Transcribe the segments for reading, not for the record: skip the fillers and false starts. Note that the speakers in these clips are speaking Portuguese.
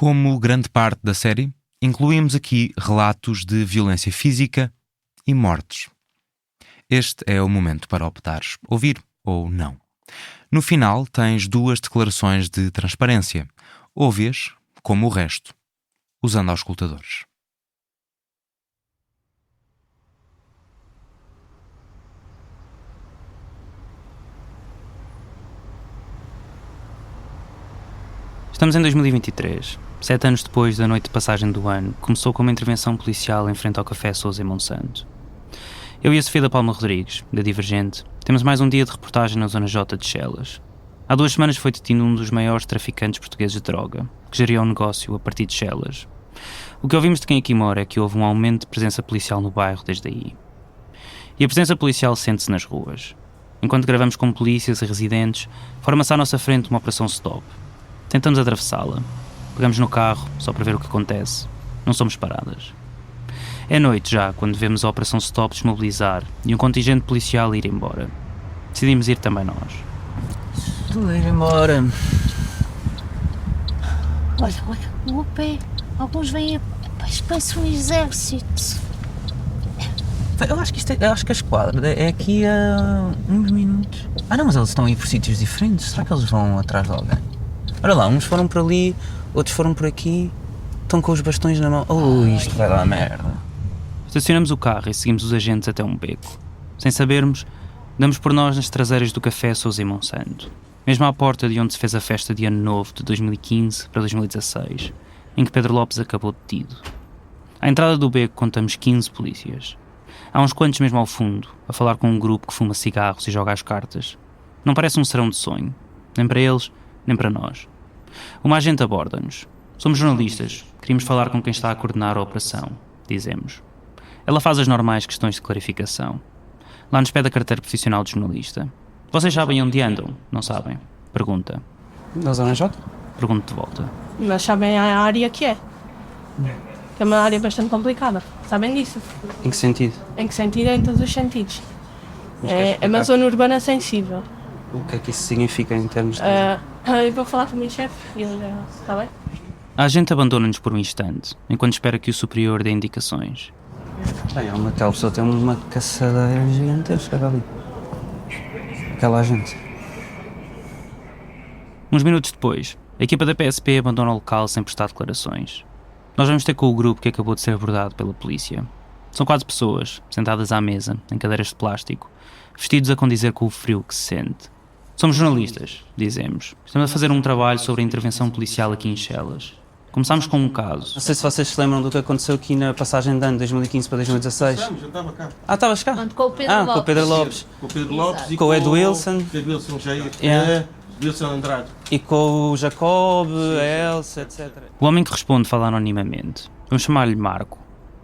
Como grande parte da série, incluímos aqui relatos de violência física e mortes. Este é o momento para optares ouvir ou não. No final, tens 2 declarações de transparência. Ouve-as como o resto, usando auscultadores. Estamos em 2023. 7 anos depois da noite de passagem do ano, começou com uma intervenção policial em frente ao Café Sousa em Monsanto. Eu e a Sofia da Palma Rodrigues, da Divergente, temos mais um dia de reportagem na Zona J de Chelas. Há 2 semanas foi detido um dos maiores traficantes portugueses de droga, que geria um negócio a partir de Chelas. O que ouvimos de quem aqui mora é que houve um aumento de presença policial no bairro desde aí. E a presença policial sente-se nas ruas. Enquanto gravamos com polícias e residentes, forma-se à nossa frente uma operação stop. Tentamos atravessá-la. Pegamos no carro, só para ver o que acontece. Não somos paradas. É noite já, quando vemos a operação stop desmobilizar e um contingente policial ir embora. Decidimos ir também nós. Estou a ir embora. Olha, o pé. Alguns vêm a... Parece um exército. Eu acho que a esquadra é aqui a uns minutos. Não, mas eles estão aí por sítios diferentes. Será que eles vão atrás de alguém? Olha lá, uns foram por ali, outros foram por aqui. Estão com os bastões na mão. Isto vai dar merda. Estacionamos o carro e seguimos os agentes até um beco. Sem sabermos, damos por nós nas traseiras do Café Sousa em Monsanto, mesmo à porta de onde se fez a festa de Ano Novo de 2015 para 2016, em que Pedro Lopes acabou detido. À entrada do beco contamos 15 polícias. Há uns quantos mesmo ao fundo, a falar com um grupo que fuma cigarros e joga às cartas. Não parece um serão de sonho, nem para eles, nem para nós. Uma agente aborda-nos. Somos jornalistas, queríamos falar com quem está a coordenar a operação, dizemos. Ela faz as normais questões de clarificação. Lá nos pede a carteira profissional de jornalista. Vocês sabem onde andam? Não sabem? Pergunta. Da Zona J? Pergunto de volta. Mas sabem a área que é? Que é uma área bastante complicada. Sabem disso? Em que sentido? Em que sentido? Em todos os sentidos. É uma zona urbana sensível. O que é que isso significa em termos de... Eu vou falar com o meu chefe e ele já... Está bem? A agente abandona-nos por um instante, enquanto espera que o superior dê indicações. Aquela pessoa tem uma caçadeira gigantesca ali. Aquela agente. Uns minutos depois, a equipa da PSP abandona o local sem prestar declarações. Nós vamos ter com o grupo que acabou de ser abordado pela polícia. São 4 pessoas, sentadas à mesa, em cadeiras de plástico, vestidos a condizer com o frio que se sente. Somos jornalistas, dizemos. Estamos a fazer um trabalho sobre a intervenção policial aqui em Chelas. Começámos com um caso. Não sei se vocês se lembram do que aconteceu aqui na passagem de ano de 2015 para 2016. Eu estava cá. Estavas cá? Com o Pedro Lopes. Com o Pedro Lopes. Com o Pedro Lopes e Com o Ed Wilson. Ed Wilson já Wilson Andrade. E com o Jacob, a Elsa, etc. O homem que responde fala anonimamente. Vamos chamar-lhe Marco.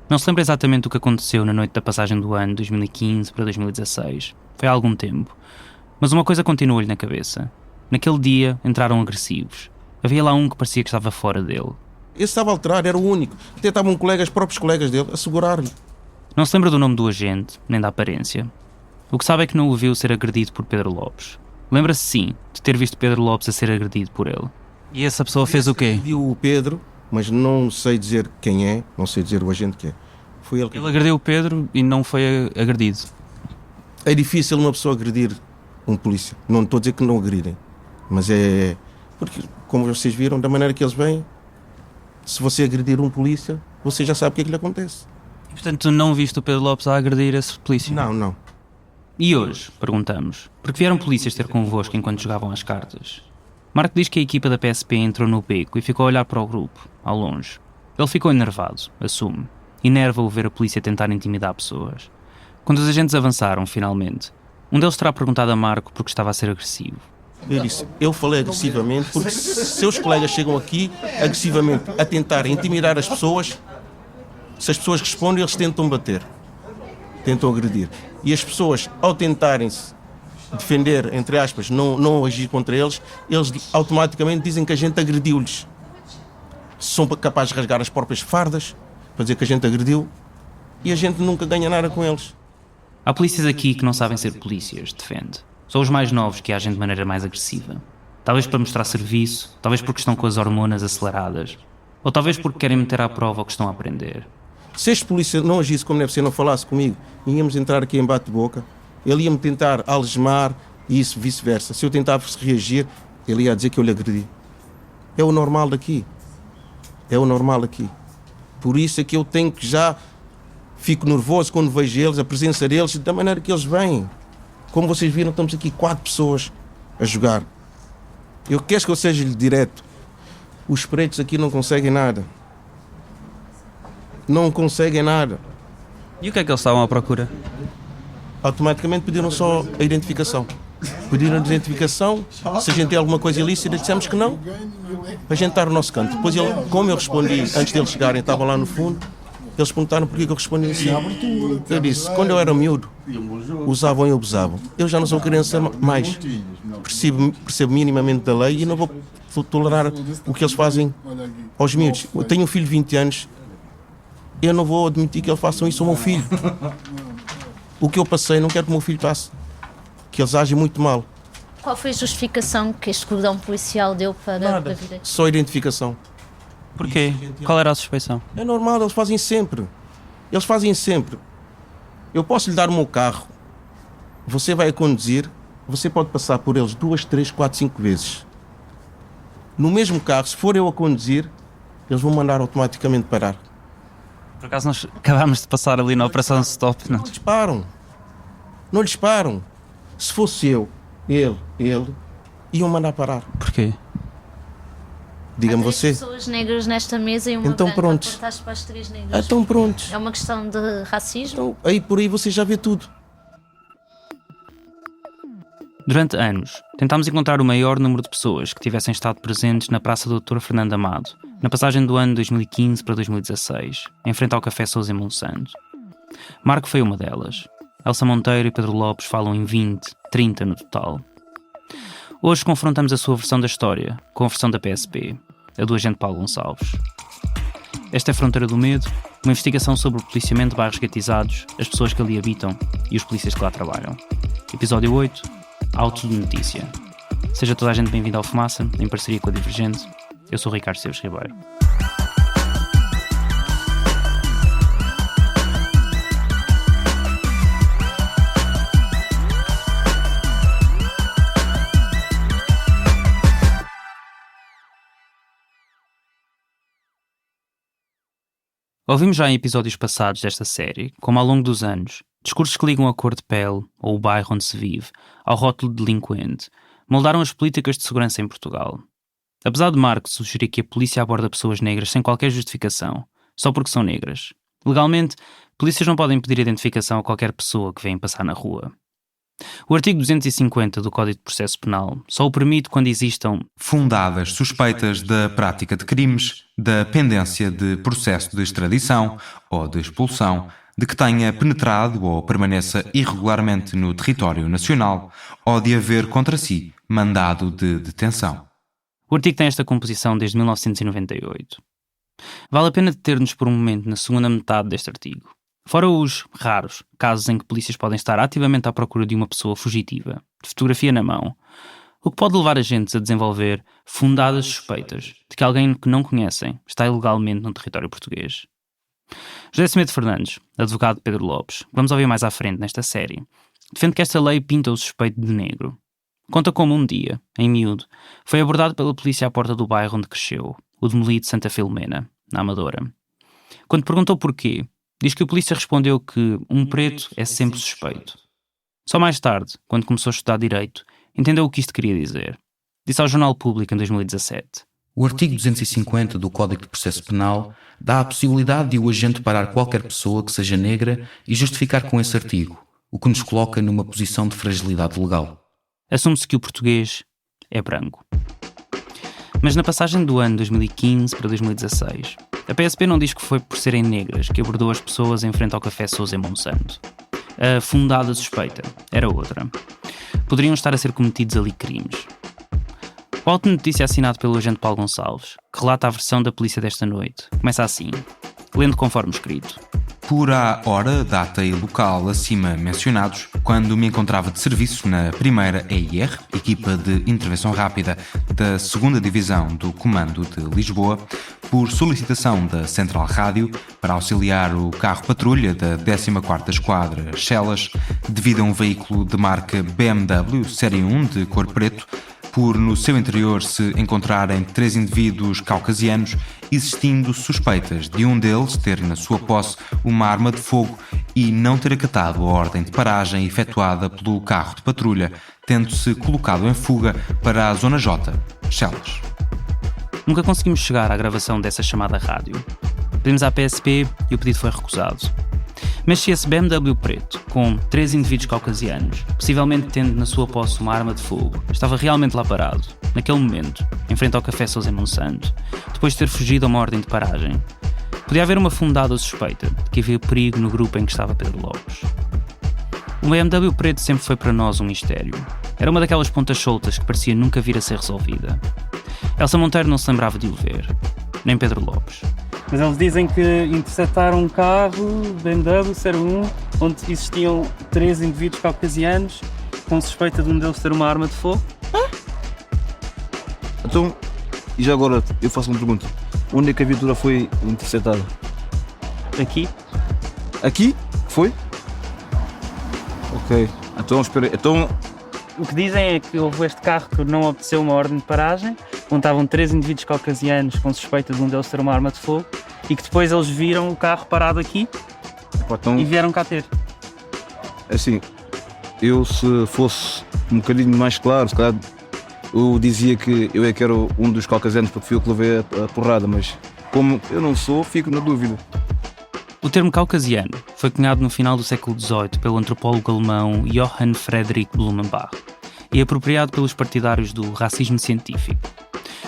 Não se lembra exatamente o que aconteceu na noite da passagem do ano de 2015 para 2016. Foi há algum tempo. Mas uma coisa continua-lhe na cabeça. Naquele dia entraram agressivos. Havia lá um que parecia que estava fora dele. Esse estava a alterar, era o único. Até estavam próprios colegas dele a segurar-lhe. Não se lembra do nome do agente, nem da aparência. O que sabe é que não o viu ser agredido por Pedro Lopes. Lembra-se sim de ter visto Pedro Lopes a ser agredido por ele. E essa pessoa fez o quê? Viu o Pedro, mas não sei dizer quem é, não sei dizer o agente que é. Foi ele que... Ele agrediu o Pedro e não foi agredido. É difícil uma pessoa agredir um polícia. Não estou a dizer que não agridem, mas é... Porque, como vocês viram, da maneira que eles vêm, se você agredir um polícia, você já sabe o que é que lhe acontece. E, portanto, tu não viste o Pedro Lopes a agredir esse polícia? Não. E hoje, perguntamos, porque vieram polícias ter convosco enquanto jogavam as cartas? Marco diz que a equipa da PSP entrou no beco e ficou a olhar para o grupo, ao longe. Ele ficou enervado, assume. Enerva-o ver a polícia tentar intimidar pessoas. Quando os agentes avançaram, finalmente, um deles terá perguntado a Marco porque estava a ser agressivo. Eu disse, eu falei agressivamente porque seus colegas chegam aqui agressivamente a tentar intimidar as pessoas. Se as pessoas respondem, eles tentam bater, tentam agredir. E as pessoas, ao tentarem-se defender, entre aspas, não agir contra eles, eles automaticamente dizem que a gente agrediu-lhes. São capazes de rasgar as próprias fardas para dizer que a gente agrediu e a gente nunca ganha nada com eles. Há polícias aqui que não sabem ser polícias, defende. São os mais novos que agem de maneira mais agressiva. Talvez para mostrar serviço, talvez porque estão com as hormonas aceleradas. Ou talvez porque querem meter à prova o que estão a aprender. Se este polícia não agisse como deve ser, não falasse comigo, íamos entrar aqui em bate-boca, ele ia-me tentar algemar e isso vice-versa. Se eu tentava reagir, ele ia dizer que eu lhe agredi. É o normal daqui. É o normal aqui. Por isso é que eu tenho que já... Fico nervoso quando vejo eles, a presença deles, da maneira que eles vêm. Como vocês viram, estamos aqui 4 pessoas a jogar. Eu quero que eu seja-lhe direto. Os pretos aqui não conseguem nada. Não conseguem nada. E o que é que eles estavam à procura? Automaticamente pediram só a identificação. Pediram a identificação, se a gente tem alguma coisa ilícita, dissemos que não, para a gente estar no nosso canto. Depois, como eu respondi, antes deles chegarem, estavam lá no fundo, eles perguntaram porque eu respondi assim. Eu disse, quando eu era miúdo, usavam e abusavam. Eu já não sou criança mais. Percebo minimamente da lei e não vou tolerar o que eles fazem aos miúdos. Eu tenho um filho de 20 anos, eu não vou admitir que eles façam isso ao meu filho. O que eu passei, não quero que o meu filho passe. Que eles agem muito mal. Qual foi a justificação que este cordão policial deu para vir aqui? Só identificação. Porquê? Qual era a suspeição? É normal, eles fazem sempre. Eles fazem sempre. Eu posso lhe dar o meu carro. Você vai a conduzir, você pode passar por eles 2, 3, 4, 5 vezes. No mesmo carro, se for eu a conduzir, eles vão mandar automaticamente parar. Por acaso nós acabámos de passar ali na Operação Stop, não? Não lhes param. Não lhes param. Se fosse eu, ele, iam mandar parar. Porquê? Diga-me Há 3 você. pessoas negras nesta mesa e uma Então branca. prontos. Apontaste para as 3 negras. Então prontos. É uma questão de racismo? Então, aí por aí você já vê tudo. Durante anos, tentámos encontrar o maior número de pessoas que tivessem estado presentes na Praça do Dr. Fernando Amado, na passagem do ano 2015 para 2016, em frente ao Café Sousa em Monsanto. Marco foi uma delas. Elsa Monteiro e Pedro Lopes falam em 20, 30 no total. Hoje confrontamos a sua versão da história com a versão da PSP, a do agente Paulo Gonçalves. Esta é a Fronteira do Medo, uma investigação sobre o policiamento de bairros gatizados, as pessoas que ali habitam e os polícias que lá trabalham. Episódio 8, Auto de Notícia. Seja toda a gente bem-vinda ao Fumaça, em parceria com a Divergente. Eu sou o Ricardo Esteves Ribeiro. Ouvimos já em episódios passados desta série, como ao longo dos anos, discursos que ligam a cor de pele, ou o bairro onde se vive, ao rótulo de delinquente, moldaram as políticas de segurança em Portugal. Apesar de Marco sugerir que a polícia aborda pessoas negras sem qualquer justificação, só porque são negras, legalmente, polícias não podem pedir identificação a qualquer pessoa que vem passar na rua. O artigo 250 do Código de Processo Penal só o permite quando existam fundadas suspeitas da prática de crimes, da pendência de processo de extradição ou de expulsão, de que tenha penetrado ou permaneça irregularmente no território nacional ou de haver contra si mandado de detenção. O artigo tem esta composição desde 1998. Vale a pena deter-nos por um momento na segunda metade deste artigo. Fora os raros casos em que polícias podem estar ativamente à procura de uma pessoa fugitiva, de fotografia na mão, o que pode levar agentes a desenvolver fundadas suspeitas de que alguém que não conhecem está ilegalmente no território português. José Semedo Fernandes, advogado de Pedro Lopes, que vamos ouvir mais à frente nesta série, defende que esta lei pinta o suspeito de negro. Conta como um dia, em miúdo, foi abordado pela polícia à porta do bairro onde cresceu, o demolido Santa Filomena, na Amadora. Quando perguntou porquê, diz que o polícia respondeu que um preto é sempre suspeito. Só mais tarde, quando começou a estudar Direito, entendeu o que isto queria dizer. Disse ao Jornal Público em 2017. O artigo 250 do Código de Processo Penal dá a possibilidade de o agente parar qualquer pessoa que seja negra e justificar com esse artigo, o que nos coloca numa posição de fragilidade legal. Assume-se que o português é branco. Mas na passagem do ano 2015 para 2016, a PSP não diz que foi por serem negras que abordou as pessoas em frente ao Café Sousa em Monsanto. A fundada suspeita era outra. Poderiam estar a ser cometidos ali crimes. O auto de notícia assinado pelo agente Paulo Gonçalves, que relata a versão da polícia desta noite, começa assim, lendo conforme escrito. por a hora, data e local acima mencionados, quando me encontrava de serviço na primeira EIR, equipa de intervenção rápida da 2ª Divisão do Comando de Lisboa, por solicitação da Central Rádio para auxiliar o carro patrulha da 14ª Esquadra Chelas, devido a um veículo de marca BMW Série 1 de cor preto, por no seu interior se encontrarem 3 indivíduos caucasianos, existindo suspeitas de um deles ter na sua posse uma arma de fogo e não ter acatado a ordem de paragem efetuada pelo carro de patrulha, tendo-se colocado em fuga para a Zona J, Chelas. Nunca conseguimos chegar à gravação dessa chamada rádio. Pedimos à PSP e o pedido foi recusado. Mas se esse BMW preto, com 3 indivíduos caucasianos, possivelmente tendo na sua posse uma arma de fogo, estava realmente lá parado, naquele momento, em frente ao Café Sousa Monsanto, depois de ter fugido a uma ordem de paragem, podia haver uma fundada suspeita de que havia perigo no grupo em que estava Pedro Lopes. O BMW preto sempre foi para nós um mistério. Era uma daquelas pontas soltas que parecia nunca vir a ser resolvida. Elsa Monteiro não se lembrava de o ver, nem Pedro Lopes. Mas eles dizem que interceptaram um carro BMW 01 onde existiam 3 indivíduos caucasianos com suspeita de um deles ter uma arma de fogo. Então, e já agora eu faço uma pergunta. Onde é que a viatura foi interceptada? Aqui. Aqui? Foi? Ok. Então, espera. Então, O que dizem é que houve este carro que não obteceu uma ordem de paragem, onde estavam 3 indivíduos caucasianos com suspeita de um deles ter uma arma de fogo, e que depois eles viram o carro parado aqui então, e vieram cá ter. assim, eu se fosse um bocadinho mais claro, se calhar eu dizia que eu é que era um dos caucasianos porque fui eu que levei a porrada, mas como eu não sou, fico na dúvida. O termo caucasiano foi cunhado no final do século XVIII pelo antropólogo alemão Johann Friedrich Blumenbach e apropriado pelos partidários do racismo científico.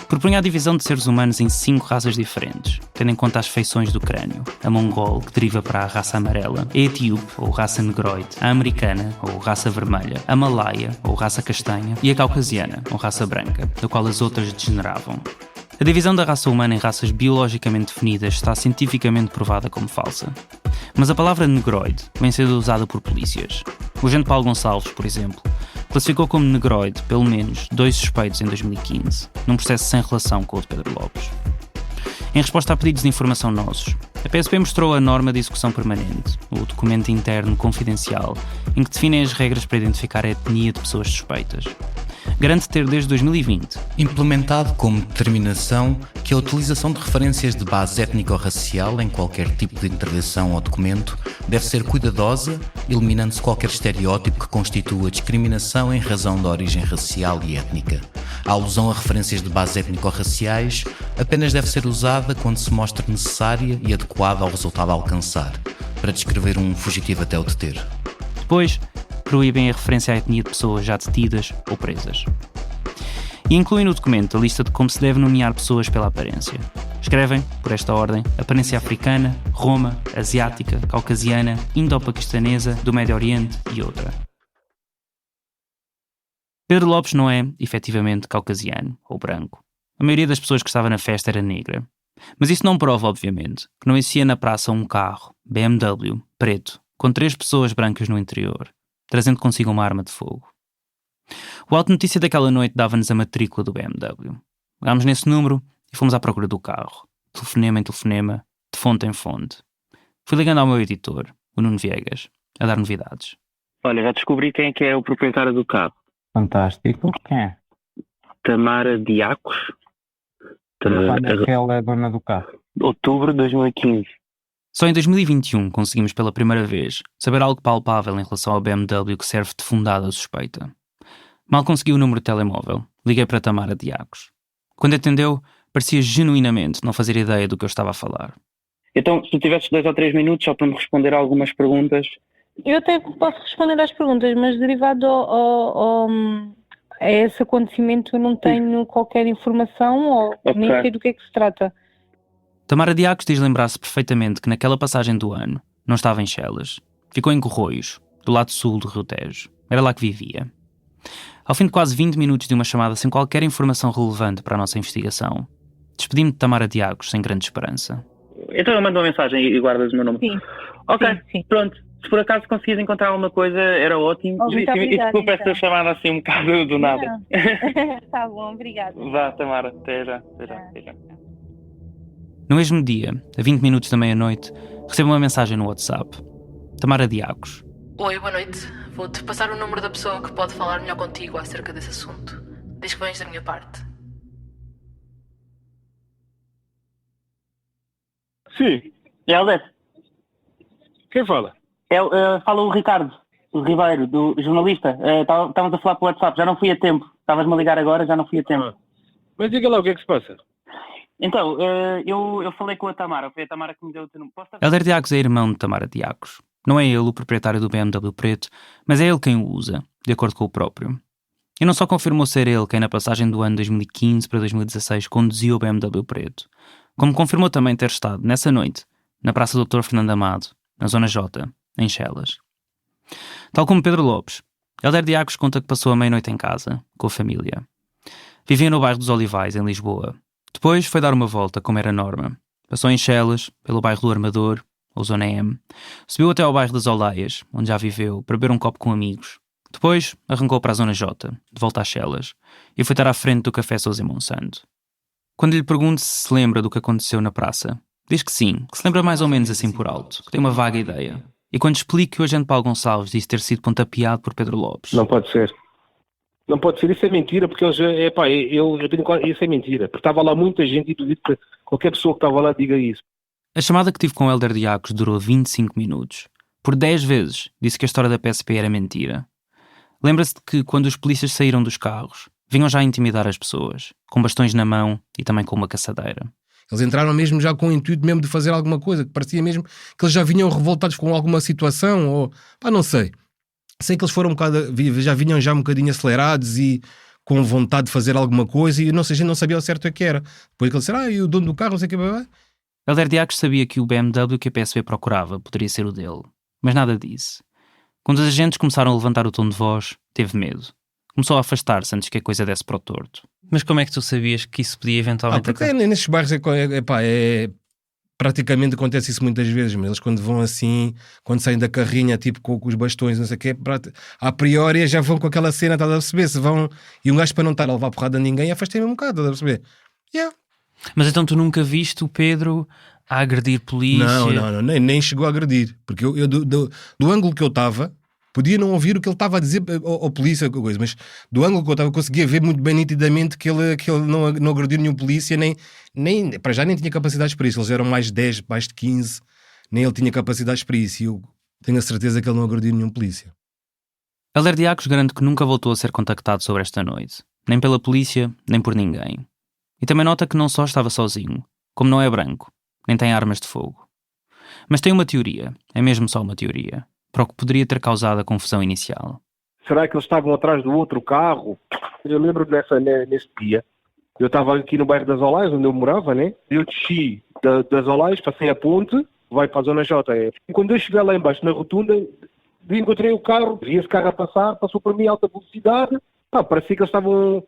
Propunha a divisão de seres humanos em 5 raças diferentes, tendo em conta as feições do crânio: a mongol, que deriva para a raça amarela, a etíope, ou raça negroide, a americana, ou raça vermelha, a malaia, ou raça castanha, e a caucasiana, ou raça branca, da qual as outras degeneravam. A divisão da raça humana em raças biologicamente definidas está cientificamente provada como falsa. Mas a palavra negroide vem sendo usada por polícias. O agente Paulo Gonçalves, por exemplo, classificou como negroide pelo menos 2 suspeitos em 2015, num processo sem relação com o de Pedro Lopes. Em resposta a pedidos de informação nossos, a PSP mostrou a norma de execução permanente, o documento interno confidencial, em que definem as regras para identificar a etnia de pessoas suspeitas. Garante ter desde 2020 implementado como determinação que a utilização de referências de base étnico-racial em qualquer tipo de intervenção ou documento deve ser cuidadosa, eliminando-se qualquer estereótipo que constitua discriminação em razão da origem racial e étnica. A alusão a referências de base étnico-raciais apenas deve ser usada quando se mostre necessária e adequada ao resultado a alcançar, para descrever um fugitivo até o deter. Depois, proíbem a referência à etnia de pessoas já detidas ou presas. E incluem no documento a lista de como se deve nomear pessoas pela aparência. Escrevem, por esta ordem, aparência africana, roma, asiática, caucasiana, indo-paquistanesa, do Médio Oriente e outra. Pedro Lopes não é, efetivamente, caucasiano ou branco. A maioria das pessoas que estava na festa era negra. Mas isso não prova, obviamente, que não existia na praça um carro, BMW, preto, com 3 pessoas brancas no interior, trazendo consigo uma arma de fogo. O auto-notícia daquela noite dava-nos a matrícula do BMW. Pegámos nesse número e fomos à procura do carro, telefonema em telefonema, de fonte em fonte. Fui ligando ao meu editor, o Nuno Viegas, a dar novidades. Olha, já descobri quem é que é o proprietário do carro. Fantástico. Quem é? Tamara Diacos. Quando é que ela é dona do carro? Outubro de 2015. Só em 2021 conseguimos pela primeira vez saber algo palpável em relação ao BMW que serve de fundada suspeita. Mal consegui o número de telemóvel, liguei para Tamara Diacos. Quando atendeu, parecia genuinamente não fazer ideia do que eu estava a falar. Então, se tu tivesses 2 ou 3 minutos só para me responder a algumas perguntas. Eu até posso responder às perguntas, mas derivado a esse acontecimento eu não tenho qualquer informação ou nem sei do que é que se trata. Tamara Diacos diz lembrar-se perfeitamente que naquela passagem do ano não estava em Chelas. Ficou em Corroios, do lado sul do Rio Tejo. Era lá que vivia. Ao fim de quase 20 minutos de uma chamada sem qualquer informação relevante para a nossa investigação, despedi-me de Tamara Diacos sem grande esperança. Então eu mando uma mensagem e guardas o meu número. Sim. Ok, Sim. pronto. Se por acaso conseguires encontrar alguma coisa, era ótimo. Muito obrigada, Desculpa esta então. chamada assim um bocado do nada. Tá bom, obrigada. Vá, Tamara, até já. Até já. No mesmo dia, a 20 minutos da meia-noite, recebo uma mensagem no WhatsApp. Tamara Diagos. Oi, boa noite. Vou-te passar o número da pessoa que pode falar melhor contigo acerca desse assunto. Diz que vens da minha parte. Sim. Helder, Quem fala? fala o Ricardo, o Ribeiro, do jornalista. Estávamos a falar pelo WhatsApp, já não fui a tempo. Estavas-me a ligar agora, já não fui a tempo. Mas diga lá o que é que se passa. Então, eu falei com a Tamara, foi a Tamara que me deu o teu número. Helder Diagos é irmão de Tamara Diagos. Não é ele o proprietário do BMW preto, mas é ele quem o usa, de acordo com o próprio. E não só confirmou ser ele quem na passagem do ano 2015 para 2016 conduziu o BMW preto, como confirmou também ter estado, nessa noite, na Praça do Dr. Fernando Amado, na Zona J, em Chelas. Tal como Pedro Lopes, Helder Diagos conta que passou a meia-noite em casa, com a família. Vivia no bairro dos Olivais, em Lisboa. Depois foi dar uma volta, como era norma. Passou em Chelas, pelo bairro do Armador, ou Zona M. Subiu até ao bairro das Olaias, onde já viveu, para beber um copo com amigos. Depois arrancou para a Zona J, de volta às Chelas, e foi estar à frente do Café Sousa Monsanto. Quando lhe pergunto se lembra do que aconteceu na praça, diz que sim, que se lembra mais ou menos assim por alto, que tem uma vaga ideia. E quando explico que o agente Paulo Gonçalves disse ter sido pontapeado por Pedro Lopes... Não pode ser. Não pode ser, isso é mentira, porque eles, eu tenho, isso é mentira, porque estava lá muita gente e duvido que qualquer pessoa que estava lá diga isso. A chamada que tive com o Helder Diagos durou 25 minutos. Por 10 vezes disse que a história da PSP era mentira. Lembra-se de que quando os polícias saíram dos carros, vinham já a intimidar as pessoas, com bastões na mão e também com uma caçadeira. Eles entraram mesmo já com o intuito mesmo de fazer alguma coisa, que parecia mesmo que eles já vinham revoltados com alguma situação, ou não sei. Sei que eles foram já vinham já um bocadinho acelerados e com vontade de fazer alguma coisa, e não sei, a gente não sabia ao certo o que era. Depois que eles disseram, e o dono do carro, não sei o que. Helder Diagos sabia que o BMW que a PSP procurava poderia ser o dele, mas nada disse. Quando os agentes começaram a levantar o tom de voz, teve medo. Começou a afastar-se antes que a coisa desse para o torto. Mas como é que tu sabias que isso podia eventualmente porque nestes bairros praticamente acontece isso muitas vezes, mas eles quando vão assim, quando saem da carrinha tipo com os bastões, não sei o quê, a priori já vão com aquela cena, estás a perceber? Se vão, e um gajo para não estar a levar porrada a ninguém, afastei-me um bocado, estás a perceber? Mas então tu nunca viste o Pedro a agredir polícia? Não, nem chegou a agredir, porque eu do ângulo que eu estava, podia não ouvir o que ele estava a dizer ao polícia, coisa, mas do ângulo que eu estava, conseguia ver muito bem nitidamente que ele não agrediu nenhum polícia, nem para já nem tinha capacidades para isso. Eles eram mais de 10, mais de 15, nem ele tinha capacidades para isso, e eu tenho a certeza que ele não agrediu nenhum polícia. Helder Diagos garante que nunca voltou a ser contactado sobre esta noite, nem pela polícia, nem por ninguém. E também nota que não só estava sozinho, como não é branco, nem tem armas de fogo. Mas tem uma teoria, é mesmo só uma teoria, para o que poderia ter causado a confusão inicial. Será que eles estavam atrás do outro carro? Eu lembro nesse dia, eu estava aqui no bairro das Olaias, onde eu morava, né? Eu desci das Olaias, passei a ponte, vai para a Zona J. E quando eu cheguei lá embaixo na rotunda, encontrei o carro, vi esse carro a passar, passou por mim a alta velocidade, parecia que eles estavam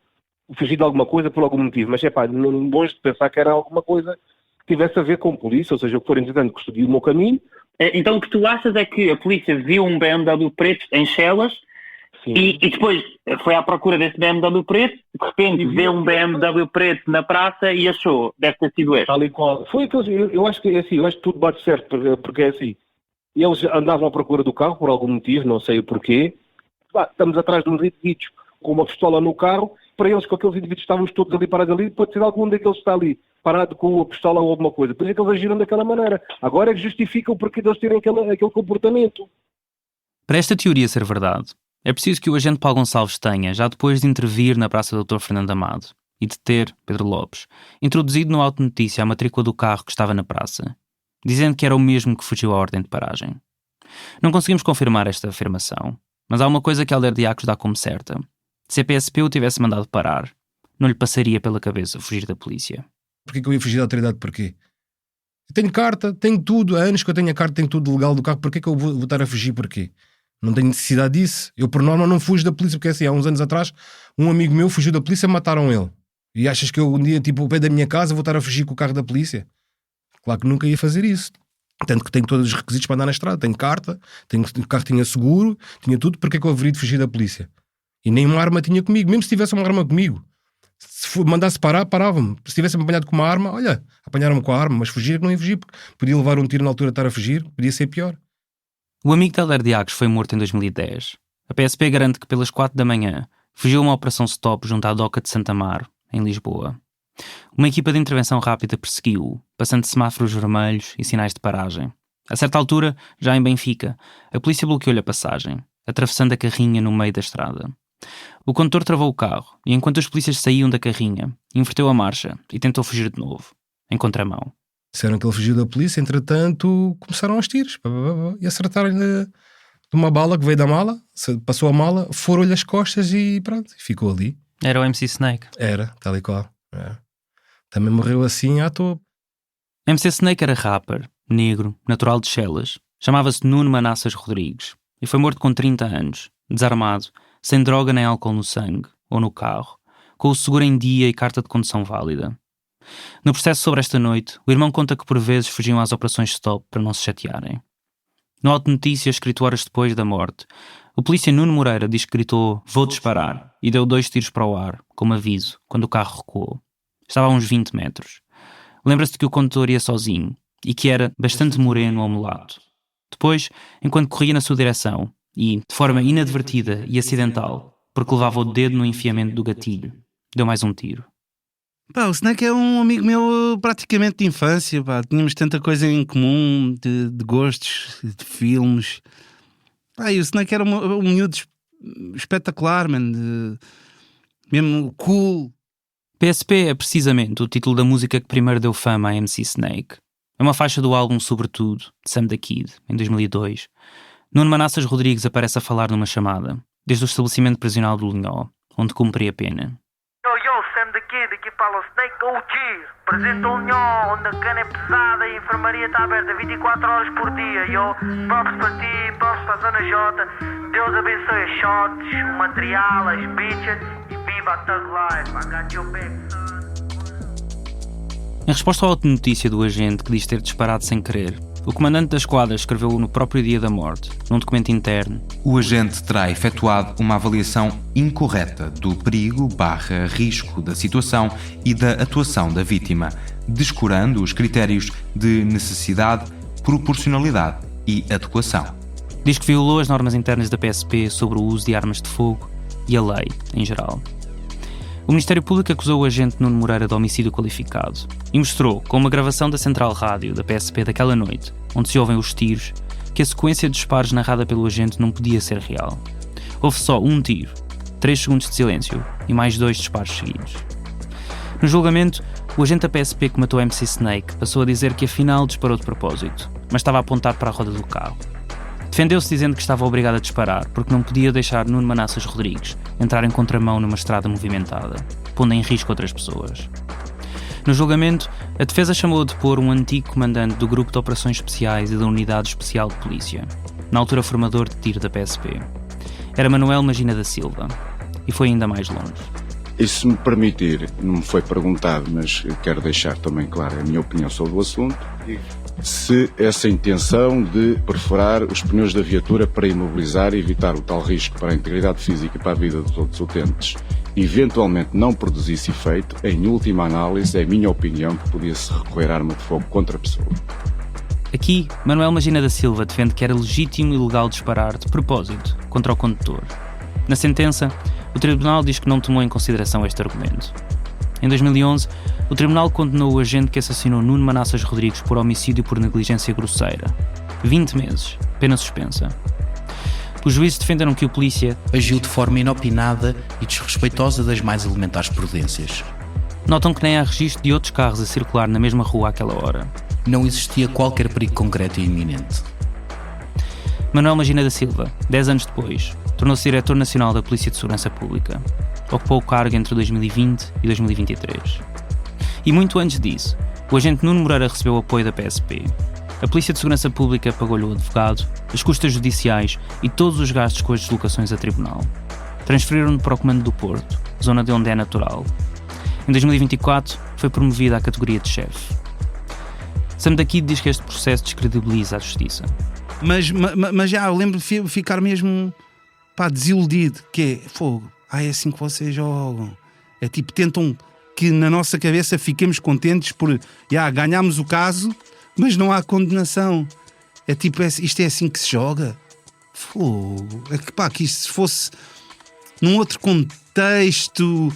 fugir de alguma coisa por algum motivo, mas não longe de pensar que era alguma coisa que tivesse a ver com polícia, ou seja, o que for entretanto que seguiu o meu caminho. Então o que tu achas é que a polícia viu um BMW preto em Chelas e depois foi à procura desse BMW preto, de repente vê um BMW preto na praça e achou, deve ter sido este. Tal e qual. Foi que eu acho que assim, eu acho que tudo bate certo, porque é assim, eles andavam à procura do carro por algum motivo, não sei o porquê, estamos atrás de uns indivíduos com uma pistola no carro, para eles, com aqueles indivíduos estávamos todos ali parados ali, pode ser algum daqueles que está ali, parado com a pistola ou alguma coisa. Por isso é que eles agiram daquela maneira. Agora é que justifica o porquê de eles terem aquele comportamento. Para esta teoria ser verdade, é preciso que o agente Paulo Gonçalves tenha, já depois de intervir na Praça do Dr. Fernando Amado e de ter Pedro Lopes, introduzido no Auto Notícia a matrícula do carro que estava na praça, dizendo que era o mesmo que fugiu à ordem de paragem. Não conseguimos confirmar esta afirmação, mas há uma coisa que Helder Diagos dá como certa. Se a PSP o tivesse mandado parar, não lhe passaria pela cabeça fugir da polícia. Porquê que eu ia fugir da autoridade? Porquê? Eu tenho carta, tenho tudo, há anos que eu tenho a carta, tenho tudo legal do carro, porquê que eu vou estar a fugir? Porquê? Não tenho necessidade disso. Eu, por norma, não fujo da polícia, porque assim, há uns anos atrás, um amigo meu fugiu da polícia e mataram ele. E achas que eu um dia, tipo, ao pé da minha casa, vou estar a fugir com o carro da polícia? Claro que nunca ia fazer isso. Tanto que tenho todos os requisitos para andar na estrada. Tenho carta, o carro tinha seguro, tinha tudo. Porque é que eu haveria de fugir da polícia? E nem uma arma tinha comigo. Mesmo se tivesse uma arma comigo, se mandasse parar, parava-me. Se tivesse-me apanhado com uma arma, olha, apanharam-me com a arma, mas fugir não ia fugir, porque podia levar um tiro na altura de estar a fugir, podia ser pior. O amigo de Helder Diagos foi morto em 2010. A PSP garante que pelas 4 da manhã fugiu a uma operação stop junto à Doca de Santa Mar, em Lisboa. Uma equipa de intervenção rápida perseguiu-o, passando semáforos vermelhos e sinais de paragem. A certa altura, já em Benfica, a polícia bloqueou-lhe a passagem, atravessando a carrinha no meio da estrada. O condutor travou o carro e, enquanto os polícias saíam da carrinha, inverteu a marcha e tentou fugir de novo, em contramão. Disseram que ele fugiu da polícia, entretanto começaram os tiros e acertaram-lhe de uma bala que veio da mala, passou a mala, foram-lhe as costas e pronto, ficou ali. Era o MC Snake? Era, tal e qual. É. Também morreu assim à toa. MC Snake era rapper, negro, natural de Chelas. Chamava-se Nuno Manassas Rodrigues e foi morto com 30 anos, desarmado, sem droga nem álcool no sangue ou no carro, com o seguro em dia e carta de condução válida. No processo sobre esta noite, o irmão conta que por vezes fugiam às operações stop para não se chatearem. No Auto Notícias, escrito horas depois da morte, o polícia Nuno Moreira diz que gritou "vou disparar" e deu 2 tiros para o ar, como aviso, quando o carro recuou. Estava a uns 20 metros. Lembra-se de que o condutor ia sozinho e que era bastante moreno ou mulato. Depois, enquanto corria na sua direção e, de forma inadvertida e acidental, porque levava o dedo no enfiamento do gatilho, deu mais um tiro. Pá, o Snake é um amigo meu praticamente de infância, pá. Tínhamos tanta coisa em comum de gostos, de filmes. Pá, e o Snake era um miúdo espetacular, man, mesmo cool. PSP é precisamente o título da música que primeiro deu fama a MC Snake. É uma faixa do álbum Sobretudo, de Sam da Kid, em 2002. Nuno Manassas Rodrigues aparece a falar numa chamada, desde o estabelecimento prisional do Linhó, onde cumpria a pena. Yo, Sam da Kid, aqui fala o Snake OG, presente ao Linhó, onde a cana é pesada e a enfermaria está aberta 24 horas por dia, yo. Props para ti, props para a Zona J, Deus abençoe as shots, o material, as bitches e viva a Thug Life, I got your back, son. Em resposta à autonotícia do agente que diz ter disparado sem querer, o comandante da esquadra escreveu no próprio dia da morte, num documento interno: o agente terá efetuado uma avaliação incorreta do perigo/risco da situação e da atuação da vítima, descurando os critérios de necessidade, proporcionalidade e adequação. Diz que violou as normas internas da PSP sobre o uso de armas de fogo e a lei, em geral. O Ministério Público acusou o agente Nuno Moreira de homicídio qualificado e mostrou, com uma gravação da central rádio da PSP daquela noite, onde se ouvem os tiros, que a sequência de disparos narrada pelo agente não podia ser real. Houve só um tiro, 3 segundos de silêncio e mais 2 disparos seguidos. No julgamento, o agente da PSP que matou MC Snake passou a dizer que afinal disparou de propósito, mas estava a apontar para a roda do carro. Defendeu-se dizendo que estava obrigado a disparar porque não podia deixar Nuno Manassas Rodrigues entrar em contramão numa estrada movimentada, pondo em risco outras pessoas. No julgamento, a defesa chamou a depor um antigo comandante do Grupo de Operações Especiais e da Unidade Especial de Polícia, na altura formador de tiro da PSP. Era Manuel Magina da Silva, e foi ainda mais longe. E se me permitir, não me foi perguntado, mas quero deixar também clara a minha opinião sobre o assunto, se essa intenção de perfurar os pneus da viatura para imobilizar e evitar o tal risco para a integridade física e para a vida dos outros utentes, eventualmente não produzisse efeito, em última análise, é a minha opinião que podia-se recorrer à arma de fogo contra a pessoa. Aqui, Manuel Magina da Silva defende que era legítimo e legal disparar de propósito contra o condutor. Na sentença, o Tribunal diz que não tomou em consideração este argumento. Em 2011, o Tribunal condenou o agente que assassinou Nuno Manassas Rodrigues por homicídio por negligência grosseira. 20 meses, pena suspensa. Os juízes defenderam que o polícia agiu de forma inopinada e desrespeitosa das mais elementares prudências. Notam que nem há registro de outros carros a circular na mesma rua àquela hora. Não existia qualquer perigo concreto e iminente. Manuel Magina da Silva, 10 anos depois, tornou-se Diretor Nacional da Polícia de Segurança Pública. Ocupou o cargo entre 2020 e 2023. E muito antes disso, o agente Nuno Moreira recebeu o apoio da PSP. A Polícia de Segurança Pública pagou-lhe o advogado, as custas judiciais e todos os gastos com as deslocações a tribunal. Transferiram-no para o Comando do Porto, zona de onde é natural. Em 2024, foi promovida à categoria de chefe. Sam daqui diz que este processo descredibiliza a justiça. Mas já, eu lembro de ficar mesmo desiludido, que é, fogo, é assim que vocês jogam. É tipo, tentam que na nossa cabeça fiquemos contentes por, ganhámos o caso, mas não há condenação. É tipo, isto é assim que se joga. Fogo. É que isto se fosse num outro contexto,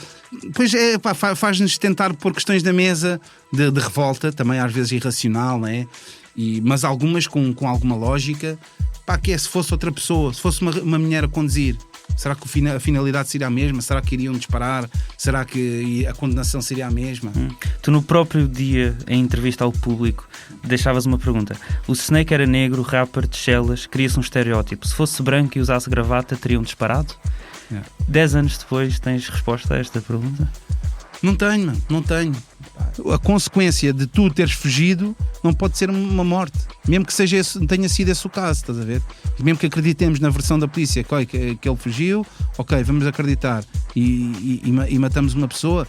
pois faz-nos tentar pôr questões na mesa de revolta, também às vezes irracional, não é? Mas algumas com alguma lógica. Que é, se fosse outra pessoa, se fosse uma mulher a conduzir, será que a finalidade seria a mesma? Será que iriam disparar? Será que a condenação seria a mesma? Tu no próprio dia, em entrevista ao público, deixavas uma pergunta. O Snake era negro, rapper de Chelas, cria-se um estereótipo. Se fosse branco e usasse gravata, teriam disparado? 10 anos depois, tens resposta a esta pergunta? Não tenho, mano, não tenho. A consequência de tu teres fugido não pode ser uma morte. Mesmo que tenha sido esse o caso, estás a ver? Mesmo que acreditemos na versão da polícia que ele fugiu, ok, vamos acreditar e matamos uma pessoa.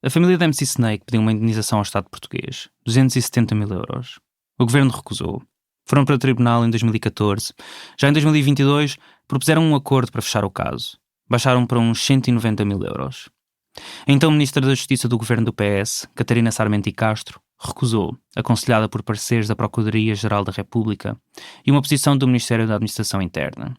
A família de MC Snake pediu uma indenização ao Estado português, 270 mil euros. O governo recusou. Foram para o tribunal em 2014. Já em 2022 propuseram um acordo para fechar o caso. Baixaram para uns 190 mil euros. A então Ministra da Justiça do governo do PS, Catarina Sarmento e Castro, recusou, aconselhada por pareceres da Procuradoria-Geral da República e uma posição do Ministério da Administração Interna.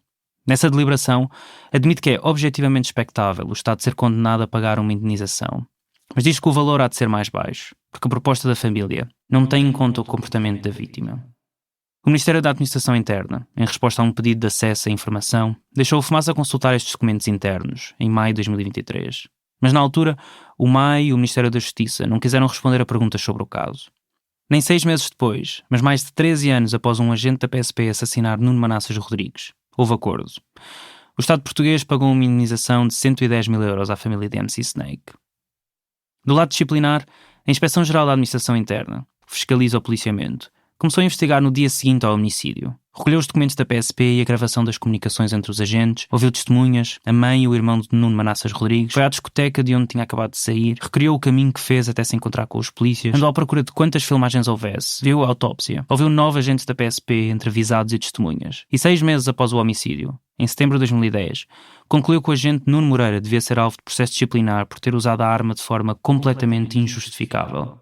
Nessa deliberação, admite que é objetivamente expectável o Estado ser condenado a pagar uma indenização, mas diz que o valor há de ser mais baixo, porque a proposta da família não tem em conta o comportamento da vítima. O Ministério da Administração Interna, em resposta a um pedido de acesso à informação, deixou o Fumaça consultar estes documentos internos, em maio de 2023. Mas na altura, o MAI e o Ministério da Justiça não quiseram responder a perguntas sobre o caso. Nem 6 meses depois, mas mais de 13 anos após um agente da PSP assassinar Nuno Manassas Rodrigues, houve acordo. O Estado português pagou uma indenização de 110 mil euros à família de MC Snake. Do lado disciplinar, a Inspeção-Geral da Administração Interna, que fiscaliza o policiamento, começou a investigar no dia seguinte ao homicídio. Recolheu os documentos da PSP e a gravação das comunicações entre os agentes, ouviu testemunhas, a mãe e o irmão de Nuno Manassas Rodrigues, foi à discoteca de onde tinha acabado de sair, recriou o caminho que fez até se encontrar com os polícias, andou à procura de quantas filmagens houvesse, viu a autópsia, ouviu 9 agentes da PSP entre avisados e testemunhas. E 6 meses após o homicídio, em setembro de 2010, concluiu que o agente Nuno Moreira devia ser alvo de processo disciplinar por ter usado a arma de forma completamente injustificável.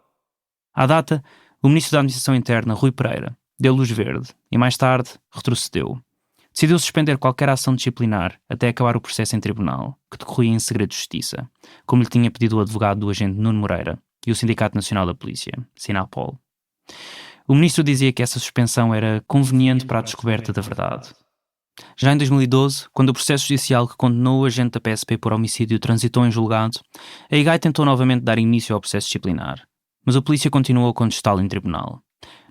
À data, o Ministro da Administração Interna, Rui Pereira, deu luz verde e mais tarde retrocedeu. Decidiu suspender qualquer ação disciplinar até acabar o processo em tribunal, que decorria em segredo de justiça, como lhe tinha pedido o advogado do agente Nuno Moreira e o Sindicato Nacional da Polícia, Sinapol. O Ministro dizia que essa suspensão era conveniente para a descoberta da verdade. Já em 2012, quando o processo judicial que condenou o agente da PSP por homicídio transitou em julgado, a IGAI tentou novamente dar início ao processo disciplinar, mas a polícia continuou a contestá-lo em tribunal.